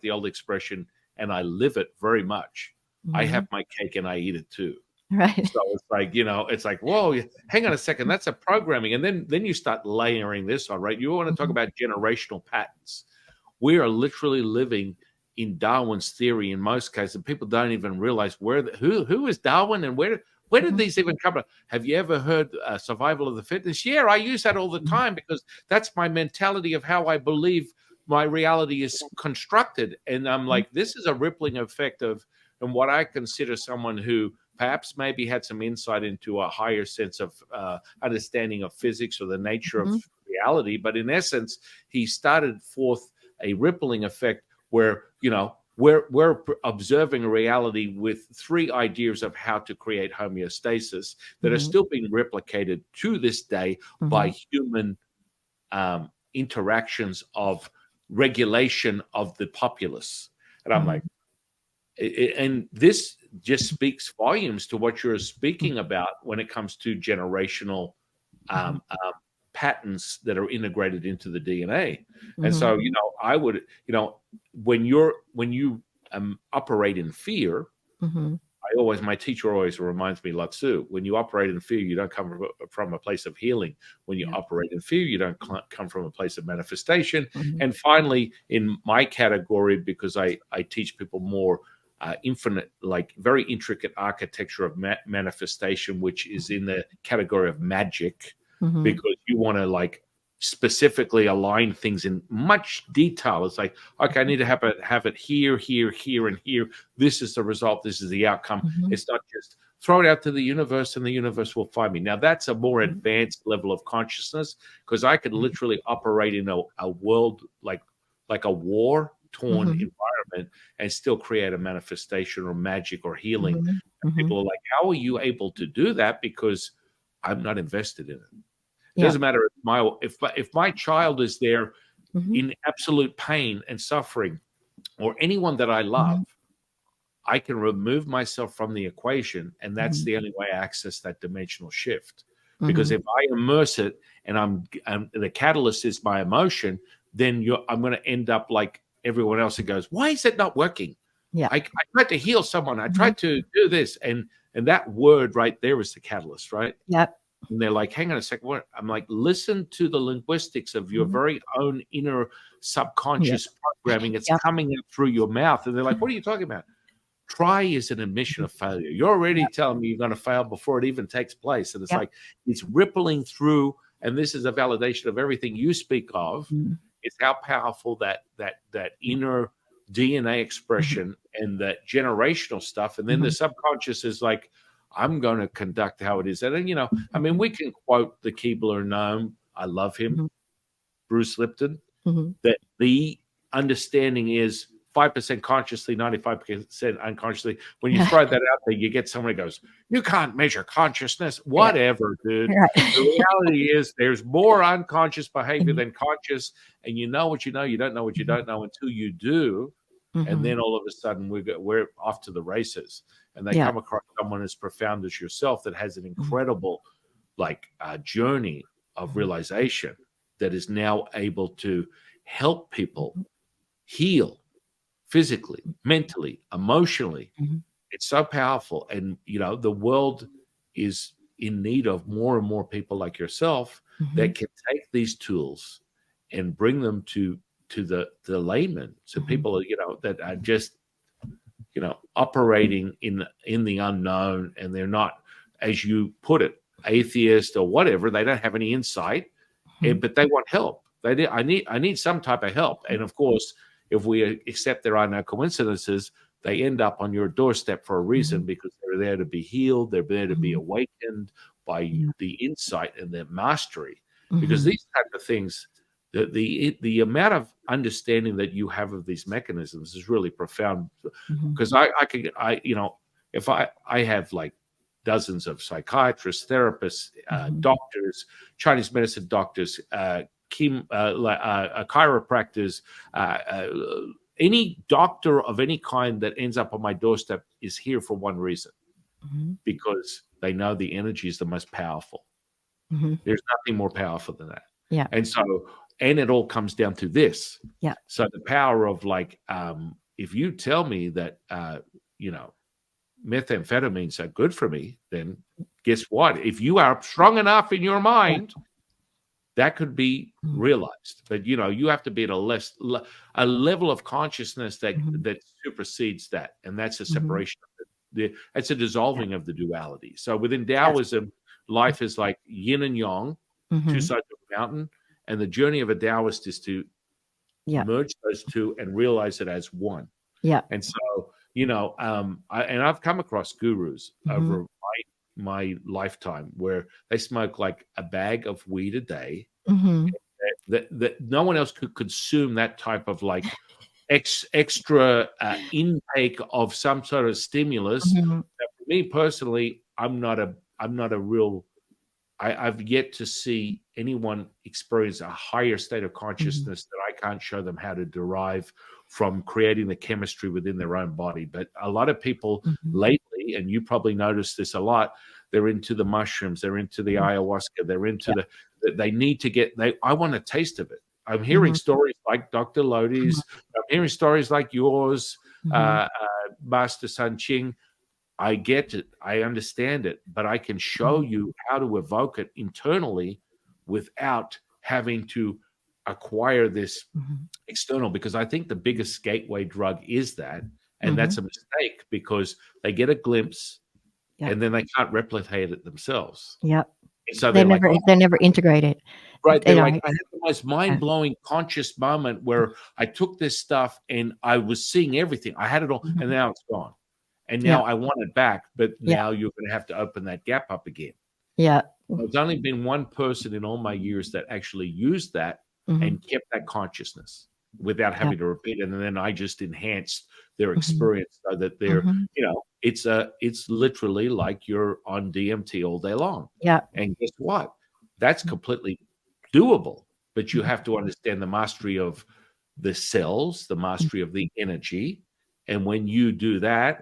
the old expression, and I live it very much. I Mm-hmm. have my cake and I eat it too. Right. So it's like, it's like, whoa, hang on a second, that's a programming. And then you start layering this on, right? You want to talk Mm-hmm. about generational patterns. We are literally living in Darwin's theory in most cases. And people don't even realize who is Darwin and where did Mm-hmm. these even come from? Have you ever heard survival of the fittest? Yeah, I use that all the time because that's my mentality of how I believe my reality is constructed. And I'm Mm-hmm. like, this is a rippling effect of, and what I consider someone who perhaps maybe had some insight into a higher sense of understanding of physics or the nature of Mm-hmm. reality. But in essence, he started forth a rippling effect where, we're observing reality with three ideas of how to create homeostasis that are Mm-hmm. still being replicated to this day by Mm-hmm. human interactions of regulation of the populace. And I'm like, and this just speaks volumes to what you're speaking about when it comes to generational Mm-hmm. patterns that are integrated into the DNA. And Mm-hmm. so, I would, when you operate in fear, Mm-hmm. my teacher always reminds me, Lotte, when you operate in fear, you don't come from a place of healing. When you Yeah. operate in fear, you don't come from a place of manifestation. Mm-hmm. And finally, in my category, because I teach people more infinite, like very intricate architecture of manifestation, which is in the category of magic, Mm-hmm. because you want to like specifically align things in much detail. It's like, okay, I need to have it here, here, here, and here. This is the result. This is the outcome. Mm-hmm. It's not just throw it out to the universe and the universe will find me. Now that's a more advanced level of consciousness because I could literally operate in a world like a war torn Mm-hmm. environment and still create a manifestation or magic or healing. Mm-hmm. And Mm-hmm. people are like, how are you able to do that? Because I'm not invested in it. It Yeah. doesn't matter if my child is there Mm-hmm. in absolute pain and suffering, or anyone that I love, Mm-hmm. I can remove myself from the equation, and that's Mm-hmm. the only way I access that dimensional shift. Because Mm-hmm. if I immerse it and the catalyst is my emotion, then I'm going to end up like everyone else that goes, "Why is it not working? Yeah. I tried to heal someone. I Mm-hmm. tried to do this," and that word right there is the catalyst, right? Yep. And they're like, hang on a second. What? I'm like, listen to the linguistics of your Mhm. very own inner Yeah. subconscious programming. It's Yep. coming out through your mouth. And they're like, what are you talking about? Try is an admission Mhm. of failure. You're already Yep. telling me you're going to fail before it even takes place. And it's Yep. like, it's rippling through. And this is a validation of everything you speak of. Mhm. It's how powerful that inner DNA Mhm. expression and that generational stuff. And then the Mhm. subconscious is like, I'm going to conduct how it is. And then, I mean, Mhm. we can quote the Keebler gnome. I love him, Mhm. Bruce Lipton, Mhm. that the understanding is 5% consciously, 95% unconsciously. When you Yeah. throw that out there, you get someone who goes, you can't measure consciousness. Yeah. Whatever, dude. The Right. reality is there's more unconscious behavior Mhm. than conscious. And you know what you know. You don't know what you Mhm. don't know until you do. And Mhm. then all of a sudden we're off to the races. And they Yeah. come across someone as profound as yourself that has an Mhm. incredible journey of Mhm. realization that is now able to help people Mhm. heal physically, mentally, emotionally. Mhm. It's so powerful. And, the world is in need of more and more people like yourself Mhm. that can take these tools and bring them to the layman. So Mhm. people, that are just, operating in the unknown, and they're not, as you put it, atheist or whatever. They don't have any insight, Mhm. but they want help. I need some type of help. And of course, if we accept there are no coincidences, they end up on your doorstep for a reason, Mhm. because they're there to be healed. They're there to be Mhm. awakened by Yeah. the insight and the mastery. Because Mhm. these type of things, the amount of understanding that you have of these mechanisms is really profound. Mhm. Because I could, if I have like dozens of psychiatrists, therapists, Mhm. doctors, Chinese medicine doctors, chiropractors, any doctor of any kind that ends up on my doorstep is here for one reason, Mhm. because they know the energy is the most powerful. Mhm. There's nothing more powerful than that. Yeah. And so, and it all comes down to this. Yeah. So the power of if you tell me that, you know, methamphetamines are good for me, then guess what? If you are strong enough in your Yeah. mind, that could be Mhm. realized. But you have to be at a level of consciousness that Mhm. that supersedes that, and that's a Mhm. separation of it's a Yeah. dissolving of the duality. So within Yes. Taoism, life is like yin and yang, two Mhm. sides of a mountain, and the journey of a Taoist is to Yeah. merge those two and realize it as one. Yeah. And so, I've come across gurus Mhm. over my lifetime where they smoke like a bag of weed a day, Mhm. that no one else could consume that type of like extra intake of some sort of stimulus. Mhm. That for me personally, I'm not a real. I've yet to see anyone experience a higher state of Mhm. consciousness that I can't show them how to derive from creating the chemistry within their own body. But a lot of people Mhm. lately, and you probably noticed this a lot, they're into the mushrooms, they're into the Mhm. ayahuasca, they're into Yeah. they need to get, I want a taste of it. I'm hearing Mhm. stories like Dr. Mhm. Lotte's, I'm hearing stories like yours, Mhm. Master Sun Ching. I get it. I understand it, but I can show Mhm. you how to evoke it internally without having to acquire this Mhm. external, because I think the biggest gateway drug is that. And that's Mhm. a mistake, because they get a glimpse Yeah. and then they can't replicate it themselves. Yep. And so They they're like, never oh, they never integrate it. right. They're You know, like, I had it's the most yeah. mind blowing conscious moment where I took this stuff and I was seeing everything. I had it all, and Mhm. now it's gone. And Yeah. now I want it back, but Yeah. now you're going to have to open that gap up again. Yeah. There's only been one person in all my years that actually used that Mhm. and kept that consciousness without Yeah. having to repeat it. And then I just enhanced their Mhm. experience so that Mhm. it's literally like you're on DMT all day long. Yeah. And guess what? That's completely doable, but you Mhm. have to understand the mastery of the cells, the Mhm. mastery of the energy. And when you do that,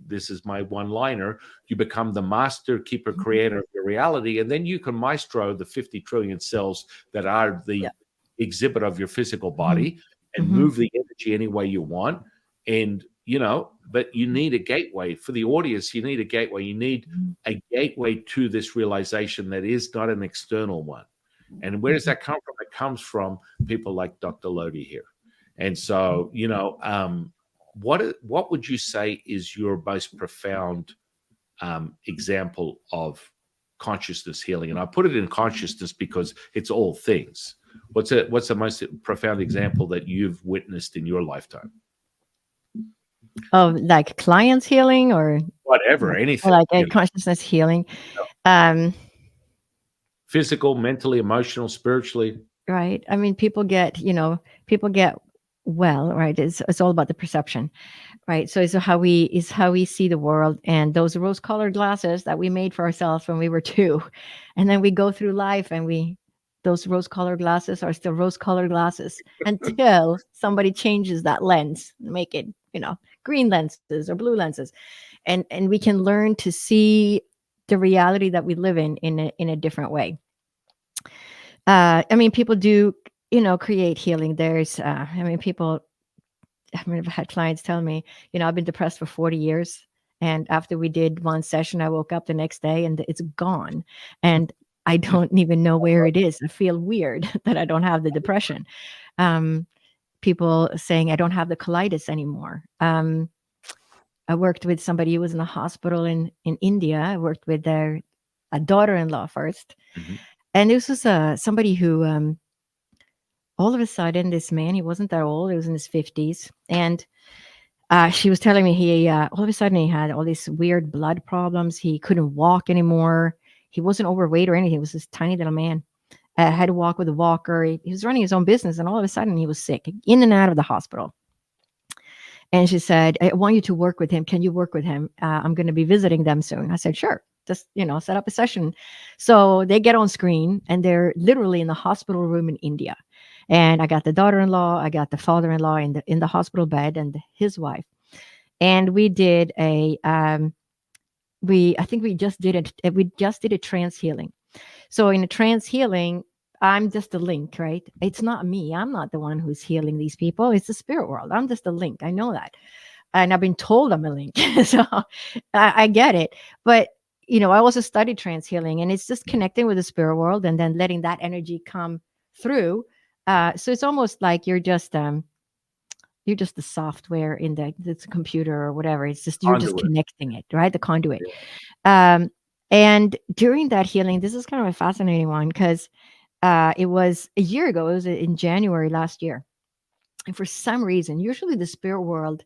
this is my one liner, you become the master, keeper, Mhm. creator of your reality. And then you can maestro the 50 trillion cells that are Yeah. the exhibit of your physical Mhm. body and Mhm. move the energy any way you want. And, but you need a gateway for the audience. You need a gateway. You need a gateway to this realization that is not an external one. And where does that come from? It comes from people like Dr. Lotte here. And so, what would you say is your most profound example of consciousness healing? And I put it in consciousness because it's all things. What's the most profound example that you've witnessed in your lifetime? Of like clients healing or Whatever, or anything, like a consciousness healing. Um, physical, mentally, emotional, spiritually. right. I mean, people get well, right? It's all about the perception. Right. So it's how we see the world, and those rose colored glasses that we made for ourselves when we were two. And then we go through life and those rose colored glasses are still rose colored glasses until somebody changes that lens and make it, green lenses or blue lenses. And we can learn to see the reality that we live in a different way. I mean, people do, create healing. People, I've had clients tell me, I've been depressed for 40 years. And after we did one session, I woke up the next day and it's gone. And I don't even know where it is. I feel weird that I don't have the depression. Um, People saying I don't have the colitis anymore. I worked with somebody who was in the hospital in India. I worked with their a daughter-in-law first. Mhm. And this was somebody who, all of a sudden, this man, he wasn't that old, he was in his 50s. And she was telling me all of a sudden he had all these weird blood problems. He couldn't walk anymore. He wasn't overweight or anything. He was this tiny little man. Had to walk with a walker. He was running his own business, and all of a sudden he was sick, in and out of the hospital. And she said, "I want you to work with him. Can you work with him? I'm going to be visiting them soon." I said, "Sure. Just, set up a session." So they get on screen and they're literally in the hospital room in India. And I got the daughter-in-law, I got the father-in-law in the hospital bed, and his wife. And we did I think we just did a trance healing. So in a trance healing, I'm just a link, right? It's not me. I'm not the one who's healing these people. It's the spirit world. I'm just a link. I know that. And I've been told I'm a link. So I get it. But, I also studied trance healing, and it's just connecting with the spirit world and then letting that energy come through. So it's almost like you're just the software in the computer or whatever. It's just you're just Conduit. connecting it, right? The conduit. Yeah. Um, and during that healing, this is kind of a fascinating one because it was a year ago. It was in January last year. And for some reason, usually the spirit world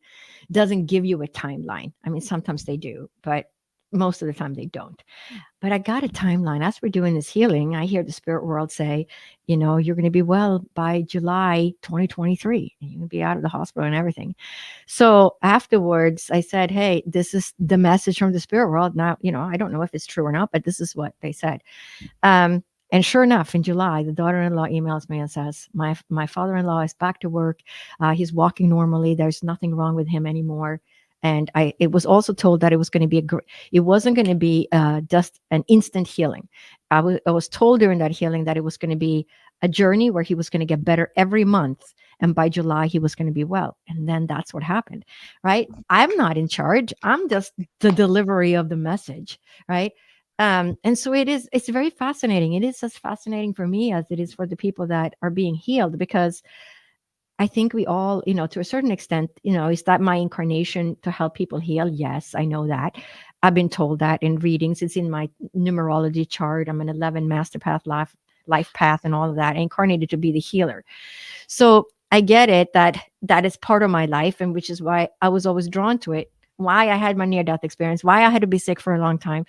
doesn't give you a timeline. I mean, sometimes they do, but most of the time they don't. But I got a timeline. As we're doing this healing, I hear the spirit world say, you're going to be well by July 2023. And you're going to be out of the hospital and everything. So afterwards, I said, hey, this is the message from the spirit world. Now, I don't know if it's true or not, but this is what they said. And sure enough, in July, the daughter-in-law emails me and says, my father-in-law is back to work. He's walking normally. There's nothing wrong with him anymore. And it was also told that it was going to be it wasn't going to be just an instant healing. I was told during that healing that it was going to be a journey where he was going to get better every month. And by July, he was going to be well. And then that's what happened, right? I'm not in charge. I'm just the delivery of the message, right? And so it's very fascinating. It is as fascinating for me as it is for the people that are being healed, because I think we all, to a certain extent, is that my incarnation to help people heal? Yes, I know that. I've been told that in readings. It's in my numerology chart. I'm an 11 master path life path and all of that. I incarnated to be the healer. So I get it that is part of my life, and which is why I was always drawn to it. Why I had my near death experience, why I had to be sick for a long time,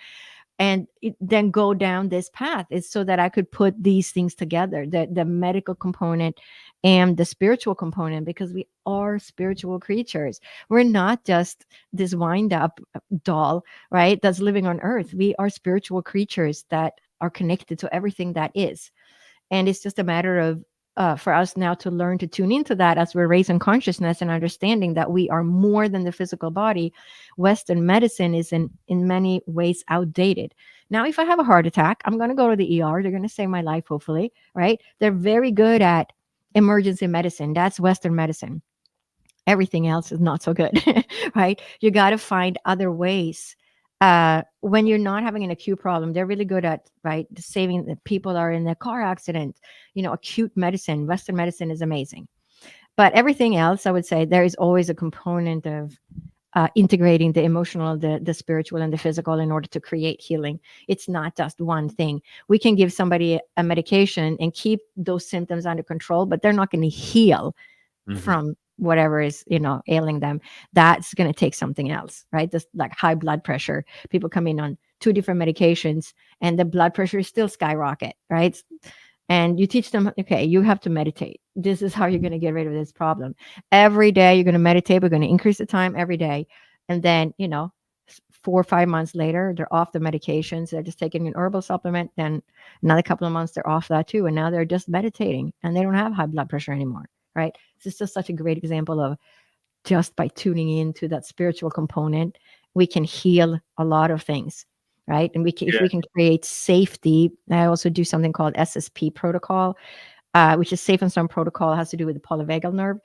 and then go down this path is so that I could put these things together, the medical component and the spiritual component, because we are spiritual creatures. We're not just this wind up doll, right? That's living on earth. We are spiritual creatures that are connected to everything that is. And it's just a matter of for us now to learn to tune into that as we're raising consciousness and understanding that we are more than the physical body. Western medicine is in many ways outdated. Now, if I have a heart attack, I'm going to go to the ER. They're going to save my life, hopefully, right? They're very good at emergency medicine. That's Western medicine. everything else is not so good, right? You got to find other ways. When you're not having an acute problem, they're really good at, right, saving the people that are in a car accident. Acute medicine, Western medicine is amazing. But everything else, I would say there is always a component of integrating the emotional, the spiritual, and the physical in order to create healing. It's not just one thing. We can give somebody a medication and keep those symptoms under control, but they're not going to heal Hmm. from whatever is ailing them. That's going to take something else, right? Just like high blood pressure, people come in on two different medications and the blood pressure is still skyrocket, right? And you teach them, okay, you have to meditate. This is how you're going to get rid of this problem. Every day you're going to meditate. We're going to increase the time every day. And then 4 or 5 months later, they're off the medications. They're just taking an herbal supplement. Then another couple of months, they're off that too. And now they're just meditating and they don't have high blood pressure anymore, right? This is just such a great example of just by tuning into that spiritual component, we can heal a lot of things, right? And if Yeah. we can create safety, I also do something called SSP protocol, which is safe and sound protocol. It has to do with the polyvagal nerve.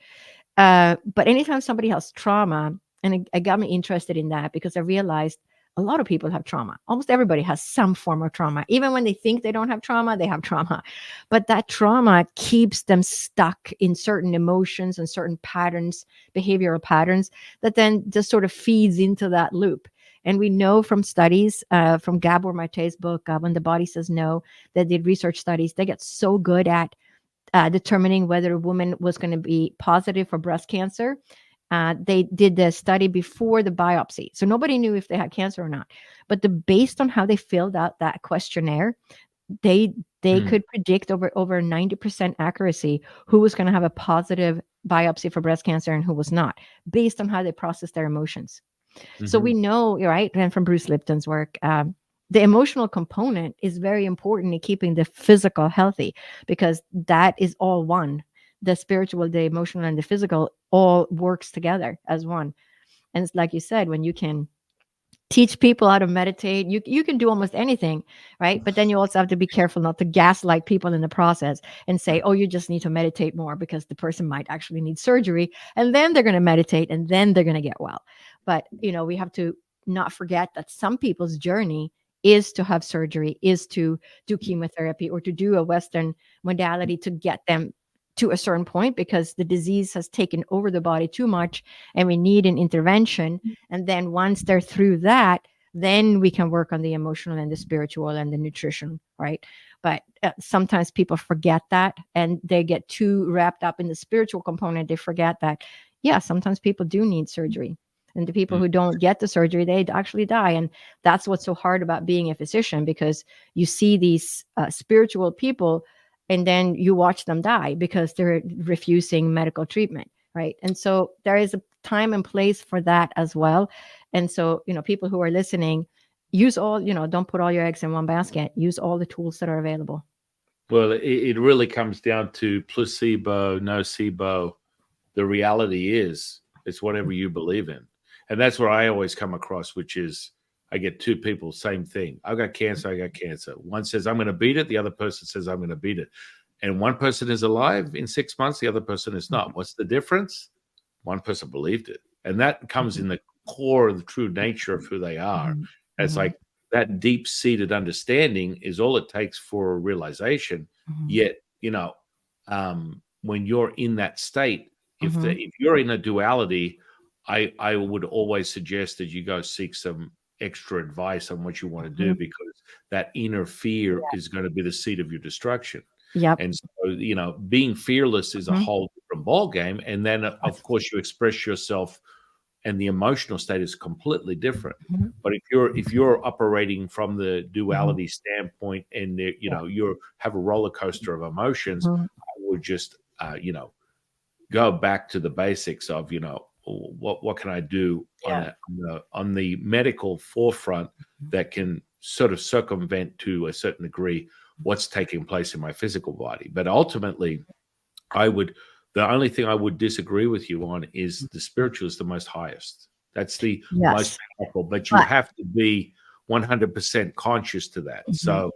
But anytime somebody has trauma, and it got me interested in that because I realized a lot of people have trauma. Almost everybody has some form of trauma. Even when they think they don't have trauma, they have trauma. But that trauma keeps them stuck in certain emotions and certain patterns, behavioral patterns, that then just sort of feeds into that loop. And we know from studies, from Gabor Mate's book, When the Body Says No, that did research studies, they get so good at determining whether a woman was going to be positive for breast cancer. They did the study before the biopsy, so nobody knew if they had cancer or not. But based on how they filled out that questionnaire, they Mm. could predict over 90% accuracy who was going to have a positive biopsy for breast cancer and who was not, based on how they process their emotions. So Hmm. we know, right, and from Bruce Lipton's work, the emotional component is very important in keeping the physical healthy because that is all one. The spiritual, the emotional, and the physical all works together as one. And it's like you said, when you can teach people how to meditate, you can do almost anything, right? But then you also have to be careful not to gaslight people in the process and say, oh, you just need to meditate more because the person might actually need surgery, and then they're going to meditate and then they're going to get well. But we have to not forget that some people's journey is to have surgery, is to do chemotherapy or to do a Western modality to get them to a certain point because the disease has taken over the body too much and we need an intervention. And then once they're through that, then we can work on the emotional and the spiritual and the nutrition, right? But sometimes people forget that and they get too wrapped up in the spiritual component. They forget that, yeah, sometimes people do need surgery. And the people who don't get the surgery, they actually die. And that's what's so hard about being a physician because you see these spiritual people and then you watch them die because they're refusing medical treatment, right? And so there is a time and place for that as well. And so, people who are listening, use all, don't put all your eggs in one basket. Use all the tools that are available. Well, it really comes down to placebo, nocebo. The reality is, it's whatever you believe in. And that's what I always come across, which is I get two people, same thing. I got cancer, I got cancer. One says, I'm going to beat it. The other person says, I'm going to beat it. And one person is alive in 6 months, the other person is not. What's the difference? One person believed it. And that comes in the core of the true nature of who they are. Mhm. It's Mhm. like that deep seated understanding is all it takes for realization. Mhm. Yet, when you're in that state, Mhm. if you're in a duality, I would always suggest that you go seek some extra advice on what you want to do Mhm. because that inner fear is going to be the seed of your destruction. Yep. And so, being fearless is a Mhm. whole different ball game. And then, of Yes. course, you express yourself, and the emotional state is completely different. Mhm. But if you're operating from the Mhm. duality standpoint, and Yeah. you have a roller coaster of emotions, Mhm. I would just go back to the basics of what can I do on Yeah. the medical forefront that can sort of circumvent to a certain degree what's taking place in my physical body. But ultimately, I would the only thing I would disagree with you on is the spiritual is the most highest. That's the most Yes. powerful, but you But have to be 100% conscious to that. mhm. So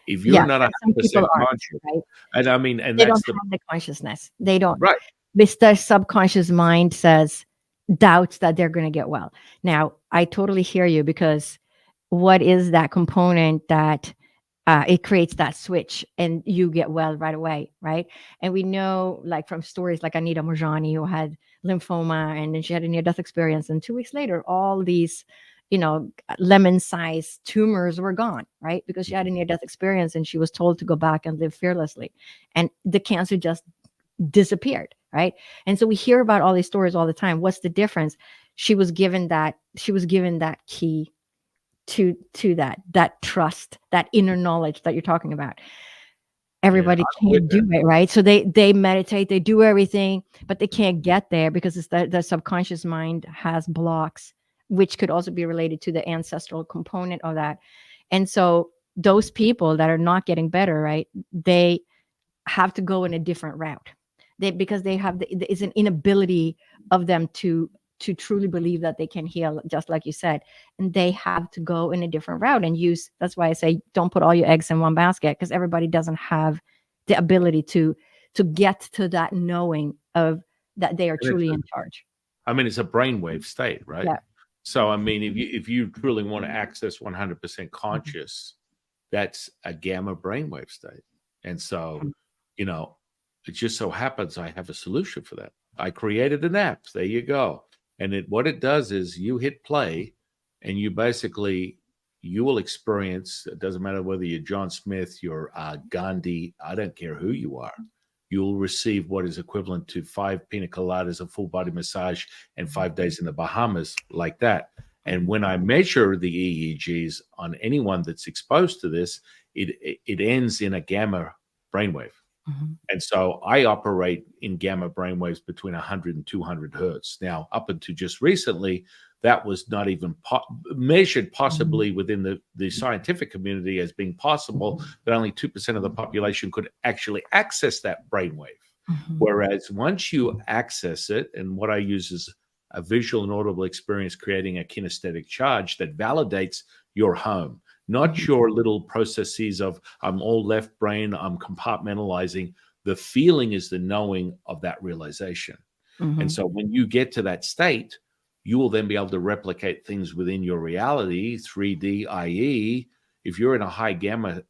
if you're Yes, not and some people 100% aren't, conscious, right? and I mean, and They don't that's the have the consciousness. They don't. right. this the subconscious mind says doubts that they're going to get well. Now, I totally hear you, because what is that component that it creates that switch and you get well right away, right? And we know, like from stories like Anita Mojani, who had lymphoma and then she had a near-death experience, and 2 weeks later, all these, lemon-sized tumors were gone, right? Because she had a near-death experience and she was told to go back and live fearlessly, and the cancer just disappeared, right? And so we hear about all these stories all the time. What's the difference? She was given that key to that trust, that inner knowledge that you're talking about. Yeah, Everybody I'm with can't do it, right? So they meditate, they do everything, but they can't get there because it's the subconscious mind has blocks, which could also be related to the ancestral component of that. And so those people that are not getting better, right, they have to go in a different route. Because they have it's an inability of them to truly believe that they can heal, just like you said, and they have to go in a different route and use. That's why I say don't put all your eggs in one basket, because everybody doesn't have the ability to get to that knowing of that they are and truly in charge. I mean, it's a brainwave state, right? Yeah. So, I mean, if you truly want to access 100% Mhm. conscious, that's a gamma brainwave state. And so, you know, it just so happens I have a solution for that. I created an app. There you go. And what it does is you hit play, and you will experience. It doesn't matter whether you're John Smith, you're Gandhi. I don't care who you are. You will receive what is equivalent to 5 pina coladas, a full body massage, and 5 days in the Bahamas, like that. And when I measure the EEGs on anyone that's exposed to this, it ends in a gamma brainwave. Mhm. And so I operate in gamma brainwaves between 100 and 200 hertz. Now, up until just recently, that was not even measured possibly within the scientific community as being possible, that only 2% of the population could actually access that brainwave. Mhm. Whereas once you access it, and what I use is a visual and audible experience, creating a kinesthetic charge that validates your home, not Mhm. your little processes of I'm all left brain, I'm compartmentalizing. The feeling is the knowing of that realization. And Mhm. so when you get to that state, you will then be able to replicate things within your reality, 3D, i.e., if you're in a high gamma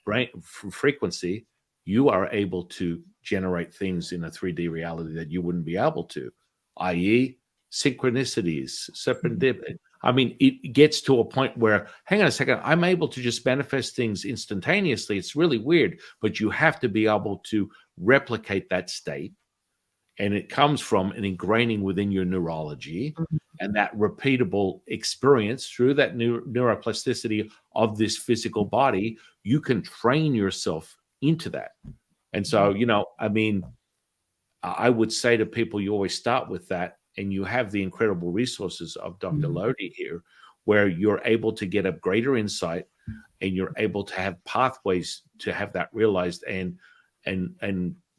brain frequency, you are able to generate things in a 3D reality that you wouldn't be able to, i.e., synchronicities, serendipity. I mean, it gets to a point where, hang on a second, I'm able to just manifest things instantaneously. It's really weird, but you have to be able to replicate that state. And it comes from an ingraining within your neurology Mhm. and that repeatable experience through that neuroplasticity of this physical body. You can train yourself into that. And so, I mean, I would say to people, you always start with that, and you have the incredible resources of Dr. Mhm. Lotte here, where you're able to get a greater insight, and you're able to have pathways to have that realized, and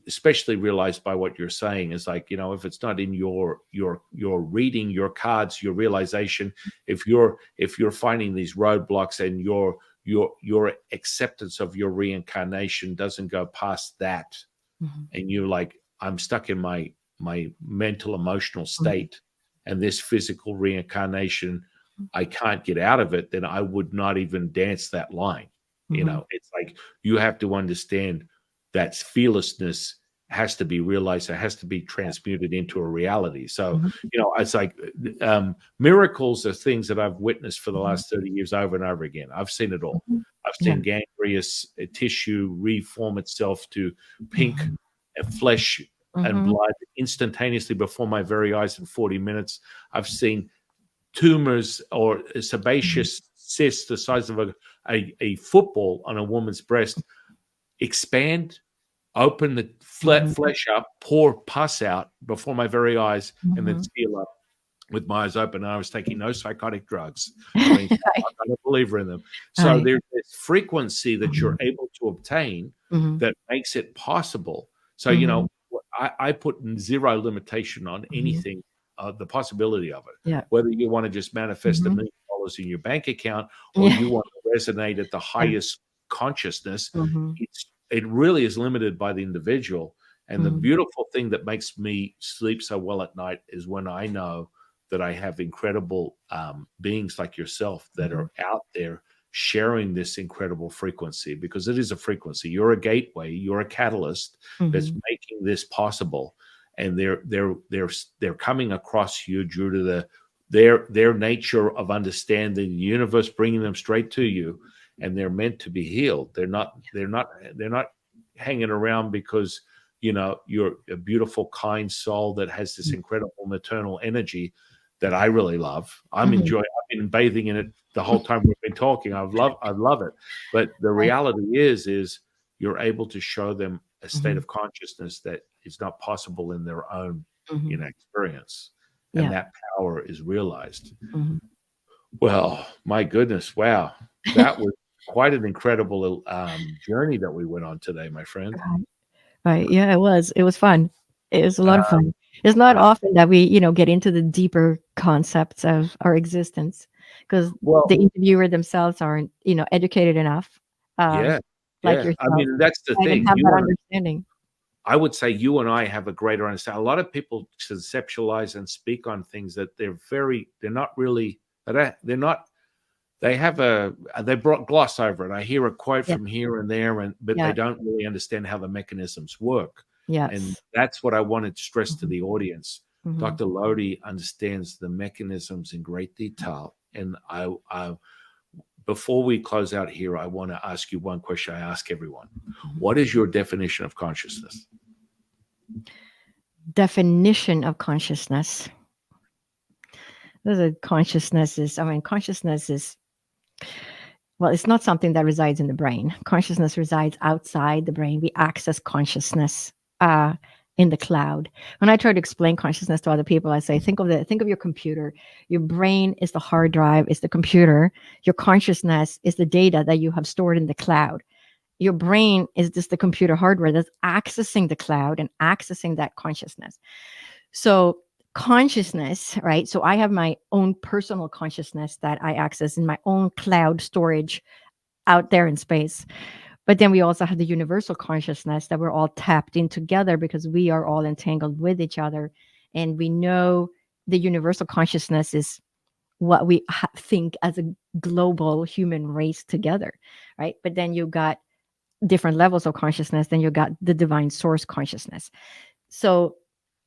especially realized by what you're saying is like, if it's not in your reading, your cards, your realization, if you're finding these roadblocks, and your acceptance of your reincarnation doesn't go past that, Mhm. and you're like, I'm stuck in my mental emotional Mhm. state, and this physical reincarnation, I can't get out of it, then I would not even dance that line. Mhm. It's like, you have to understand that fearlessness has to be realized. It has to be transmuted into a reality. So, Mhm. it's like, miracles are things that I've witnessed for the Mhm. last 30 years over and over again. I've seen it all. Mhm. I've Yeah. seen gangrenous tissue reform itself to pink Mhm. flesh and Mhm. blood instantaneously before my very eyes in 40 minutes. I've seen tumors or Mhm. sebaceous cysts the size of a football on a woman's breast expand, open the flat Mhm. flesh up, pour pus out before my very eyes, and then Mhm. seal up with my eyes open. And I was taking no psychotic drugs. I mean, I'm not a believer in them. So Right. there's this frequency that you're Mhm. able to obtain Mhm. that makes it possible. So, Mhm. I put zero limitation on Mhm. anything, the possibility of it. Yeah. Whether you want to just manifest Mhm. $1 million in your bank account, or Yeah. you want to resonate at the Yeah. highest consciousness, Mhm. it really is limited by the individual. And the beautiful thing that makes me sleep so well at night is when I know that I have incredible beings like yourself that are out there sharing this incredible frequency, because it is a frequency. You're a gateway, you're a catalyst that's making this possible, and they're coming across you due to their nature of understanding the universe, bringing them straight to you, and they're meant to be healed. They're not hanging around because you're a beautiful, kind soul that has this incredible maternal energy that I really love. I've been bathing in it the whole time we've been talking. I love it. But the Right. reality is you're able to show them a state of consciousness that is not possible in their own, experience. And Yeah. that power is realized. Mhm. Well, my goodness. Wow. That was quite an incredible journey that we went on today, my friend. Right. Right. Yeah, it was. It was fun. It was a lot of Uh, fun. It's not I, often that we, get into the deeper concepts of our existence because well, the interviewer themselves aren't, educated enough, um, yeah, like yeah. I yourself, mean, that's the to even thing. have that understanding. I would say you and I have a greater understanding. A lot of people conceptualize and speak on things that they're not really, they're not, they brought gloss over it. I hear a quote Yeah. from here and there, but they Yeah. don't really understand how the mechanisms work. And Yes. that's what I wanted to stress to Mhm. the audience. Mhm. Dr. Lotte understands the mechanisms in great detail. And before we close out here, I want to ask you one question I ask everyone. What is your definition of consciousness? Definition of consciousness. Consciousness is, well, it's not something that resides in the brain. Consciousness resides outside the brain. We access consciousness uh, in the cloud. When I try to explain consciousness to other people, I say, think of your computer. Your brain is the hard drive, is the computer. Your consciousness is the data that you have stored in the cloud. Your brain is just the computer hardware that's accessing the cloud and accessing that consciousness. So consciousness, right? So I have my own personal consciousness that I access in my own cloud storage out there in space. But then we also have the universal consciousness that we're all tapped in together because we are all entangled with each other. And we know the universal consciousness is what we think as a global human race together, right? But then you got different levels of consciousness. Then you got the divine source consciousness. So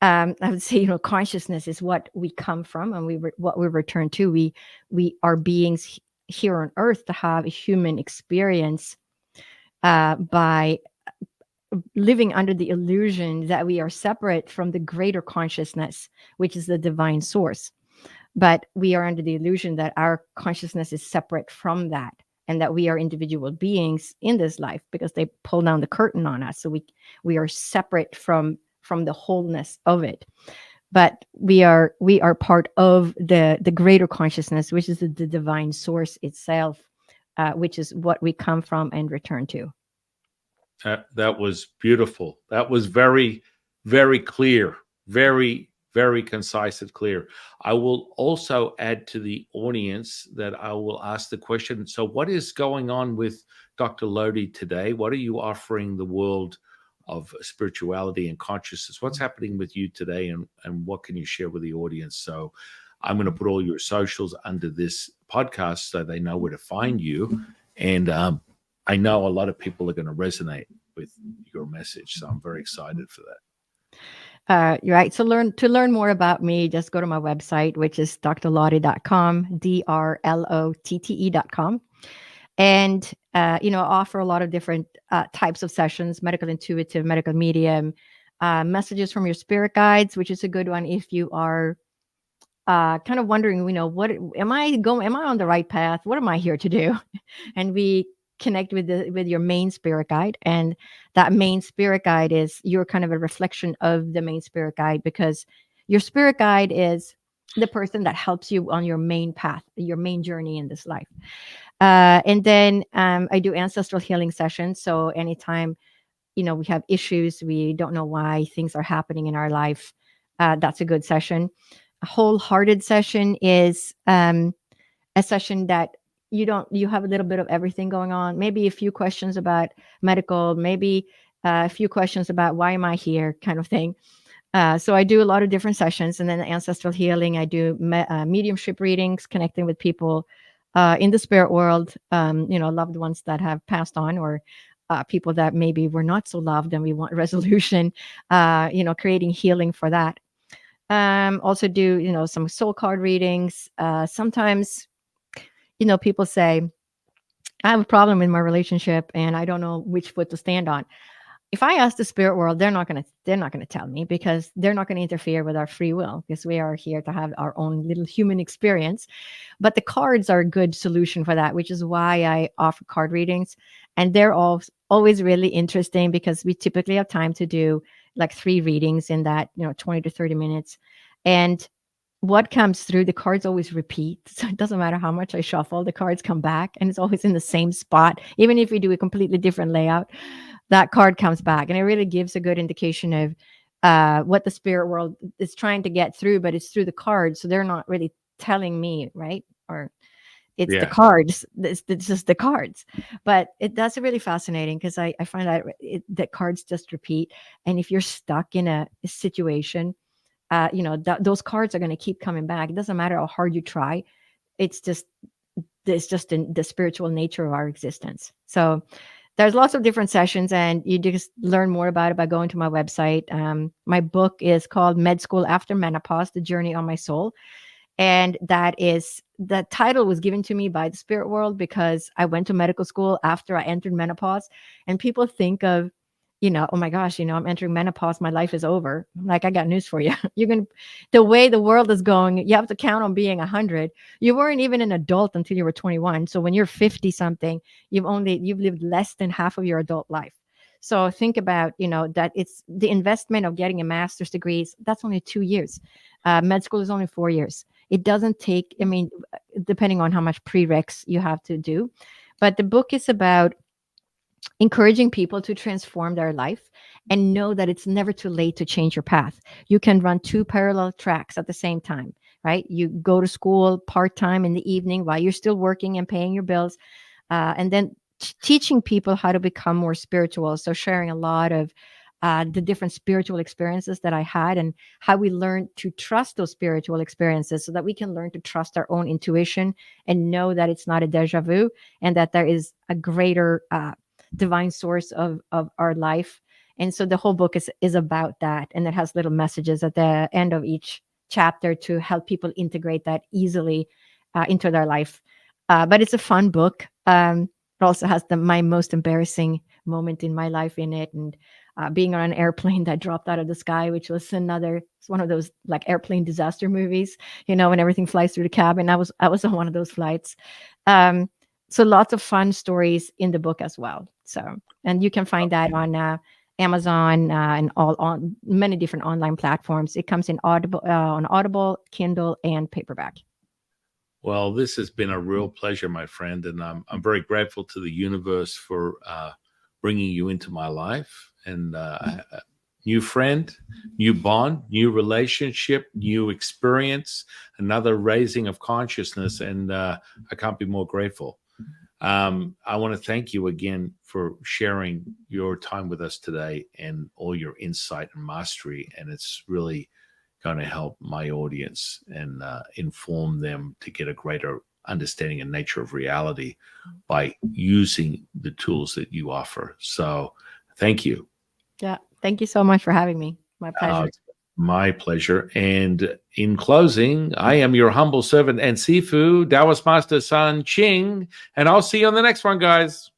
I would say, consciousness is what we come from, and what we return to. We are beings here on Earth to have a human experience by living under the illusion that we are separate from the greater consciousness, which is the divine source. But we are under the illusion that our consciousness is separate from that, and that we are individual beings in this life because they pull down the curtain on us. So we are separate from the wholeness of it. But we are part of the greater consciousness, which is the divine source itself, which is what we come from and return to. That was beautiful. That was very, very clear, very, very concise and clear. I will also add to the audience that I will ask the question. So, what is going on with Dr. Lotte today? What are you offering the world of spirituality and consciousness? What's happening with you today, and what can you share with the audience? So, I'm going to put all your socials under this podcast so they know where to find you. And I know a lot of people are going to resonate with your message, so I'm very excited for that. You're right. So to learn more about me, just go to my website, which is drlotte.com, drlotte.com. And, I offer a lot of different types of sessions: medical intuitive, medical medium, messages from your spirit guides, which is a good one if you are kind of wondering, what am I going? Am I on the right path? What am I here to do? And we connect with your main spirit guide, and that main spirit guide is you're kind of a reflection of the main spirit guide, because your spirit guide is the person that helps you on your main path, your main journey in this life. And then I do ancestral healing sessions. So anytime we have issues, we don't know why things are happening in our life, that's a good session. A wholehearted session is a session that you have a little bit of everything going on, maybe a few questions about medical, maybe a few questions about why am I here, kind of thing. So I do a lot of different sessions, and then ancestral healing. I do mediumship readings, connecting with people in the spirit world. Loved ones that have passed on, or people that maybe were not so loved, and we want resolution. Creating healing for that. Also do some soul card readings. Sometimes people say I have a problem in my relationship, and I don't know which foot to stand on. If I ask the spirit world, they're not gonna tell me, because they're not gonna interfere with our free will, because we are here to have our own little human experience. But the cards are a good solution for that, which is why I offer card readings. And they're always really interesting, because we typically have time to do like 3 readings in that 20 to 30 minutes. And what comes through, the cards always repeat. So it doesn't matter how much I shuffle, the cards come back, and it's always in the same spot. Even if we do a completely different layout, that card comes back. And it really gives a good indication of what the spirit world is trying to get through, but it's through the cards. So they're not really telling me, right? Or it's the Yeah. cards. It's just the cards. But that's really fascinating, because I find that that cards just repeat. And if you're stuck in a situation, those cards are going to keep coming back. It doesn't matter how hard you try. It's just in the spiritual nature of our existence. So there's lots of different sessions, and you just learn more about it by going to my website. My book is called Med School After Menopause: The Journey on My Soul. And the title was given to me by the spirit world, because I went to medical school after I entered menopause. And people think of, oh my gosh, I'm entering menopause, my life is over. I'm like, I got news for you. The way the world is going, you have to count on being 100. You weren't even an adult until you were 21. So when you're 50 something, you've lived less than half of your adult life. So think about, that it's the investment of getting a master's degree. That's only 2 years. Med school is only 4 years. It doesn't take, depending on how much prereqs you have to do. But the book is about encouraging people to transform their life and know that it's never too late to change your path. You can run 2 parallel tracks at the same time, right? You go to school part-time in the evening while you're still working and paying your bills. And then teaching people how to become more spiritual. So sharing a lot of the different spiritual experiences that I had, and how we learn to trust those spiritual experiences, so that we can learn to trust our own intuition and know that it's not a deja vu, and that there is a greater divine source of our life. And so the whole book is about that, and it has little messages at the end of each chapter to help people integrate that easily into their life. But it's a fun book. It also has my most embarrassing moment in my life in it, and being on an airplane that dropped out of the sky, which was it's one of those like airplane disaster movies, when everything flies through the cabin. I was on one of those flights. So lots of fun stories in the book as well. So, and you can find that on Amazon and on many different online platforms. It comes in on Audible, Kindle, and paperback. Well, this has been a real pleasure, my friend, and I'm very grateful to the universe for bringing you into my life, and new friend, new bond, new relationship, new experience, another raising of consciousness, and I can't be more grateful. I want to thank you again for sharing your time with us today and all your insight and mastery, and it's really going to help my audience and inform them to get a greater understanding and nature of reality by using the tools that you offer. So thank you. Yeah. Thank you so much for having me. My pleasure. My pleasure. And in closing, I am your humble servant and Sifu, Taoist Master San Ching, and I'll see you on the next one, guys.